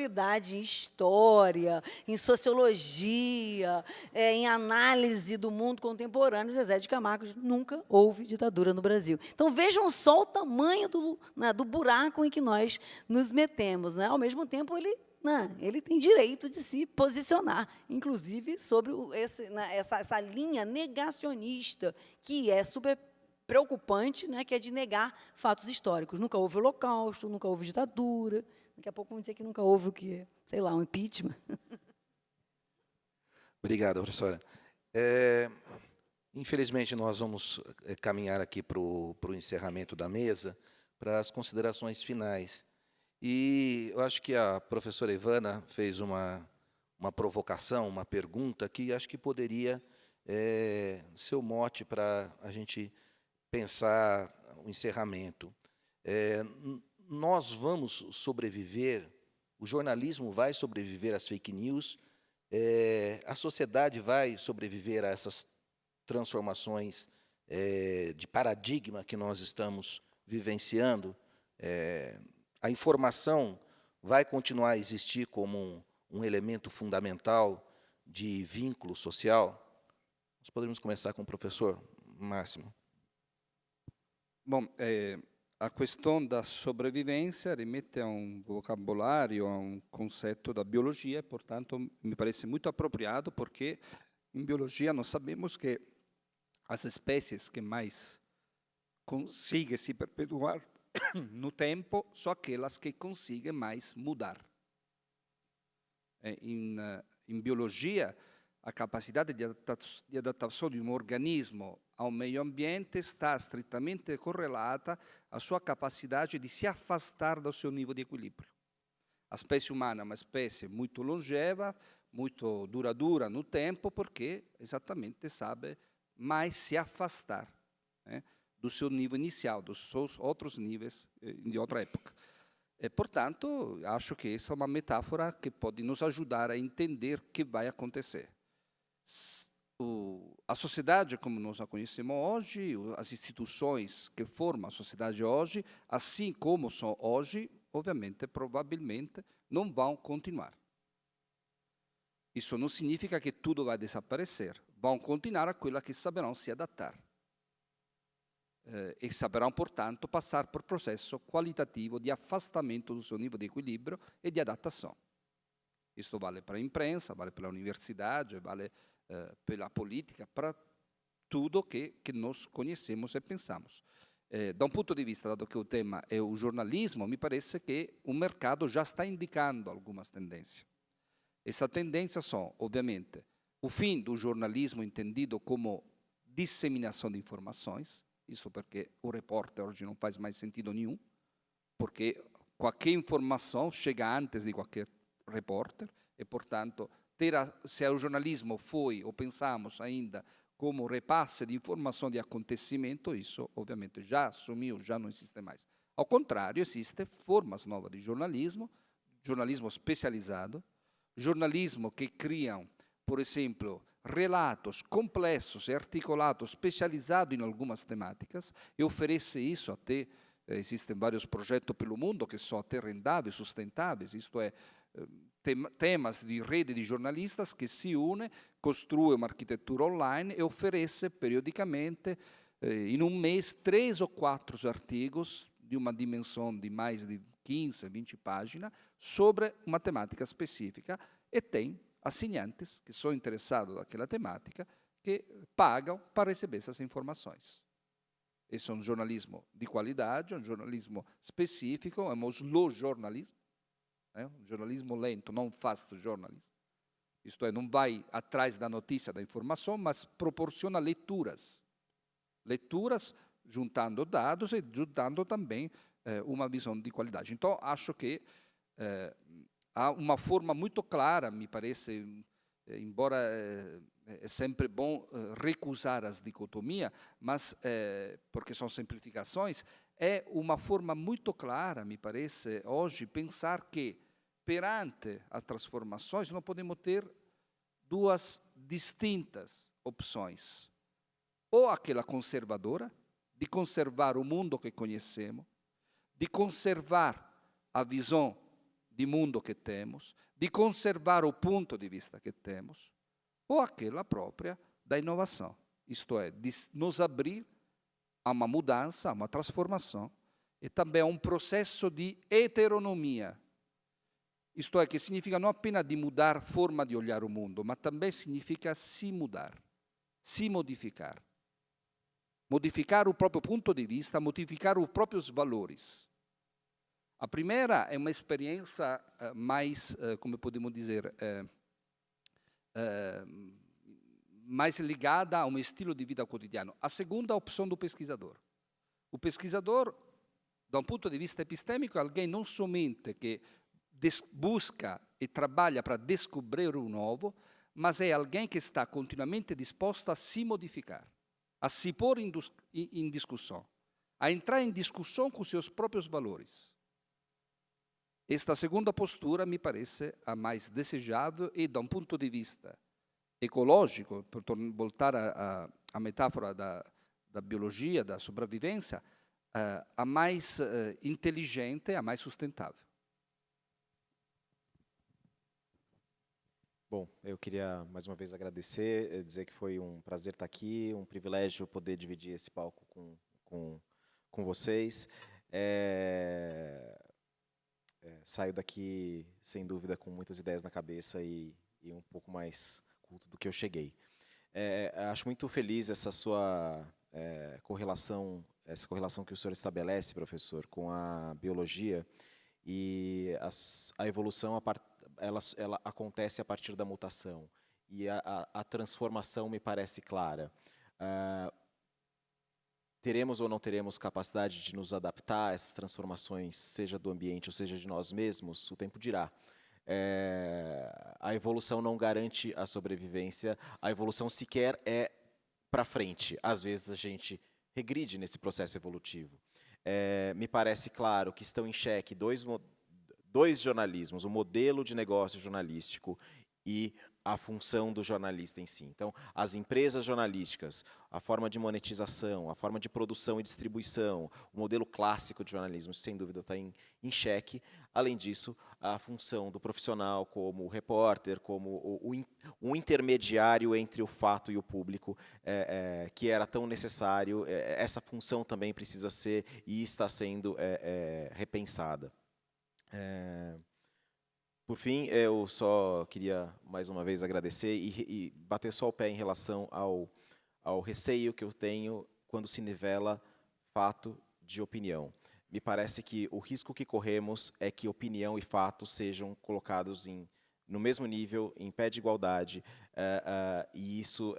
em história, em sociologia, em análise do mundo contemporâneo, Zezé de Camargo, nunca houve ditadura no Brasil. Então, vejam só o tamanho do buraco em que nós nos metemos. Né? Ao mesmo tempo, ele tem direito de se posicionar, inclusive sobre essa linha negacionista, que é super preocupante, né, que é de negar fatos históricos. Nunca houve holocausto, nunca houve ditadura. Daqui a pouco vamos dizer que nunca houve o quê? Sei lá, um impeachment. Obrigado, professora. Infelizmente, nós vamos caminhar aqui para o encerramento da mesa, para as considerações finais. E eu acho que a professora Ivana fez uma provocação, uma pergunta, que acho que poderia ser o mote para a gente pensar o encerramento. Nós vamos sobreviver, o jornalismo vai sobreviver às fake news, a sociedade vai sobreviver a essas transformações de paradigma que nós estamos vivenciando. A informação vai continuar a existir como um elemento fundamental de vínculo social? Nós poderíamos começar com o professor Máximo. Bom, a questão da sobrevivência remete a um vocabulário, a um conceito da biologia, e, portanto, me parece muito apropriado, porque em biologia nós sabemos que as espécies que mais conseguem se perpetuar no tempo são aquelas que conseguem mais mudar. Em biologia, a capacidade de adaptação de um organismo ao meio ambiente está estritamente correlata à sua capacidade de se afastar do seu nível de equilíbrio. A espécie humana é uma espécie muito longeva, muito duradoura no tempo, porque exatamente sabe mais se afastar, né, do seu nível inicial, dos seus outros níveis de outra época. Portanto, acho que essa é uma metáfora que pode nos ajudar a entender o que vai acontecer. A sociedade, como nós a conhecemos hoje, as instituições que formam a sociedade hoje, assim como são hoje, obviamente, provavelmente, não vão continuar. Isso não significa que tudo vai desaparecer. Vão continuar aquelas que saberão se adaptar. E saberão, portanto, passar por processo qualitativo de afastamento do seu nível de equilíbrio e de adaptação. Isto vale para a imprensa, vale pela universidade, vale pela política, para tudo que nós conhecemos e pensamos. Da um ponto de vista, dado que o tema é o jornalismo, me parece que o mercado já está indicando algumas tendências. Essas tendências são, obviamente, o fim do jornalismo entendido como disseminação de informações, isso porque o repórter hoje não faz mais sentido nenhum, porque qualquer informação chega antes de qualquer repórter, e, portanto, se o jornalismo foi, ou pensamos ainda, como repasse de informação de acontecimento, isso, obviamente, já sumiu, já não existe mais. Ao contrário, existem formas novas de jornalismo especializado, jornalismo que criam, por exemplo, relatos complexos e articulados, especializados em algumas temáticas, e oferece isso até, existem vários projetos pelo mundo que são até rendáveis, sustentáveis, isto é, temas de rede de jornalistas que se unem, construem uma arquitetura online e oferece periodicamente, em um mês, 3 ou 4 artigos de uma dimensão de mais de 15, 20 páginas, sobre uma temática específica, e tem assinantes que são interessados naquela temática, que pagam para receber essas informações. Esse é um jornalismo de qualidade, um jornalismo específico, é um slow jornalismo, um jornalismo lento, não fast jornalism. Isto é, não vai atrás da notícia, da informação, mas proporciona leituras. Leituras juntando dados e juntando também uma visão de qualidade. Então, acho que há uma forma muito clara, me parece, embora é sempre bom recusar as dicotomias, mas porque são simplificações, é uma forma muito clara, me parece, hoje, pensar que, perante as transformações, nós podemos ter duas distintas opções. Ou aquela conservadora, de conservar o mundo que conhecemos, de conservar a visão de mundo que temos, de conservar o ponto de vista que temos, ou aquela própria da inovação. Isto é, de nos abrir a uma mudança, a uma transformação, e também a um processo de heteronomia. Isto é, que significa não apenas de mudar a forma de olhar o mundo, mas também significa se mudar, se modificar. Modificar o próprio ponto de vista, modificar os próprios valores. A primeira é uma experiência mais, como podemos dizer, mais ligada a um estilo de vida cotidiano. A segunda, a opção do pesquisador. O pesquisador, da um ponto de vista epistêmico, é alguém não somente que busca e trabalha para descobrir o novo, mas é alguém que está continuamente disposto a se modificar, a se pôr em discussão, a entrar em discussão com seus próprios valores. Esta segunda postura me parece a mais desejável e, de um ponto de vista ecológico, por voltar à metáfora da biologia, da sobrevivência, a mais inteligente, a mais sustentável. Bom, eu queria mais uma vez agradecer, dizer que foi um prazer estar aqui, um privilégio poder dividir esse palco com vocês. Saio daqui, sem dúvida, com muitas ideias na cabeça e um pouco mais culto do que eu cheguei. Acho muito feliz essa sua correlação, essa correlação que o senhor estabelece, professor, com a biologia, e a evolução ela acontece a partir da mutação, e a transformação me parece clara. Teremos ou não teremos capacidade de nos adaptar a essas transformações, seja do ambiente ou seja de nós mesmos, o tempo dirá. A evolução não garante a sobrevivência, a evolução sequer é para frente. Às vezes a gente regride nesse processo evolutivo. Me parece claro que estão em xeque dois jornalismos, o modelo de negócio jornalístico e a função do jornalista em si. Então, as empresas jornalísticas, a forma de monetização, a forma de produção e distribuição, o modelo clássico de jornalismo, sem dúvida, está em xeque. Além disso, a função do profissional como o repórter, como um intermediário entre o fato e o público, que era tão necessário, essa função também precisa ser e está sendo repensada. Por fim, eu só queria, mais uma vez, agradecer e bater só o pé em relação ao receio que eu tenho quando se nivela fato de opinião. Me parece que o risco que corremos é que opinião e fato sejam colocados no mesmo nível, em pé de igualdade, e isso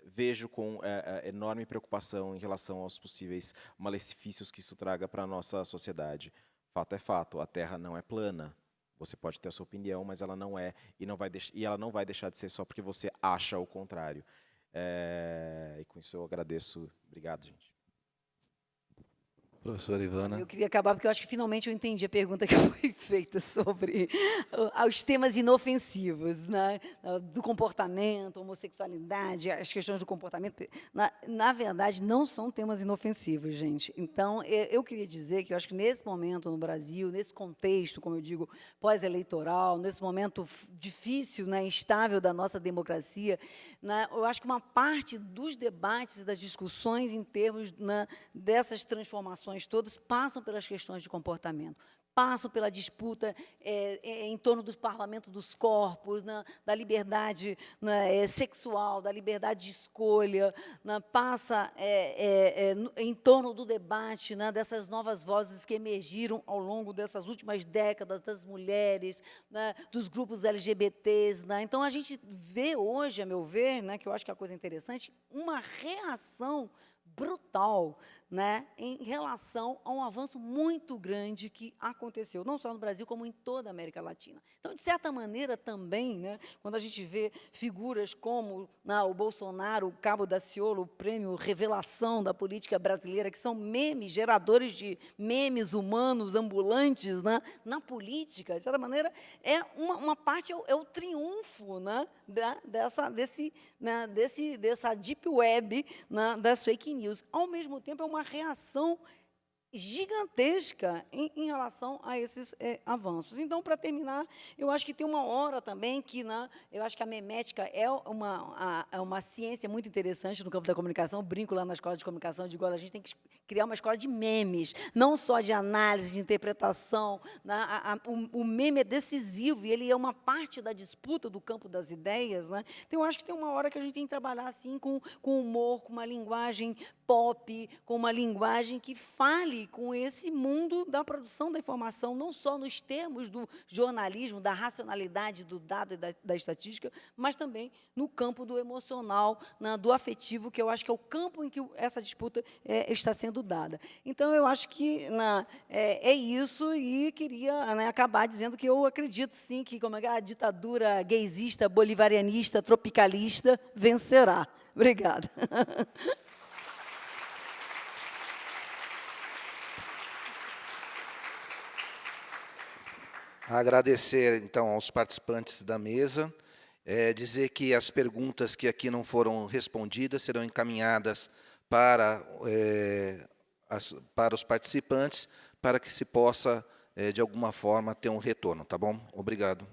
vejo com enorme preocupação em relação aos possíveis malefícios que isso traga para a nossa sociedade. Fato é fato, a Terra não é plana. Você pode ter a sua opinião, mas ela não é, e ela não vai deixar de ser só porque você acha o contrário. E com isso eu agradeço. Obrigado, gente. Professora Ivana. Eu queria acabar, porque eu acho que finalmente eu entendi a pergunta que foi feita sobre os temas inofensivos, né? Do comportamento, homossexualidade, as questões do comportamento. Na verdade, não são temas inofensivos, gente. Então, eu queria dizer que eu acho que nesse momento no Brasil, nesse contexto, como eu digo, pós-eleitoral, nesse momento difícil, né, instável da nossa democracia, né, eu acho que uma parte dos debates e das discussões em termos, né, dessas transformações todas passam pelas questões de comportamento, passam pela disputa em torno do parlamento dos corpos, né, da liberdade, né, sexual, da liberdade de escolha, né, passa em torno do debate, né, dessas novas vozes que emergiram ao longo dessas últimas décadas, das mulheres, né, dos grupos LGBTs. Né. Então, a gente vê hoje, a meu ver, né, que eu acho que é a coisa interessante, uma reação brutal, né, em relação a um avanço muito grande que aconteceu, não só no Brasil, como em toda a América Latina. Então, de certa maneira, também, né, quando a gente vê figuras como o Bolsonaro, o Cabo Daciolo, o prêmio Revelação da política brasileira, que são memes, geradores de memes humanos ambulantes, né, na política, de certa maneira, uma parte, é o triunfo, né, dessa deep web, né, das fake news. Ao mesmo tempo, é uma reação gigantesca em relação a esses avanços. Então, para terminar, eu acho que tem uma hora também que, né, eu acho que a memética é uma ciência muito interessante no campo da comunicação. Eu brinco lá na escola de comunicação, digo, olha, a gente tem que criar uma escola de memes, não só de análise, de interpretação. Né? O meme é decisivo e ele é uma parte da disputa do campo das ideias. Né? Então, eu acho que tem uma hora que a gente tem que trabalhar assim com humor, com uma linguagem pop, com uma linguagem que fale com esse mundo da produção da informação, não só nos termos do jornalismo, da racionalidade do dado e da estatística, mas também no campo do emocional, né, do afetivo, que eu acho que é o campo em que essa disputa está sendo dada. Então, eu acho que é isso, e queria, né, acabar dizendo que eu acredito, sim, que a ditadura gaysista, bolivarianista, tropicalista vencerá. Obrigada. Agradecer, então, aos participantes da mesa, dizer que as perguntas que aqui não foram respondidas serão encaminhadas para os participantes, para que se possa, de alguma forma, ter um retorno, tá bom? Obrigado.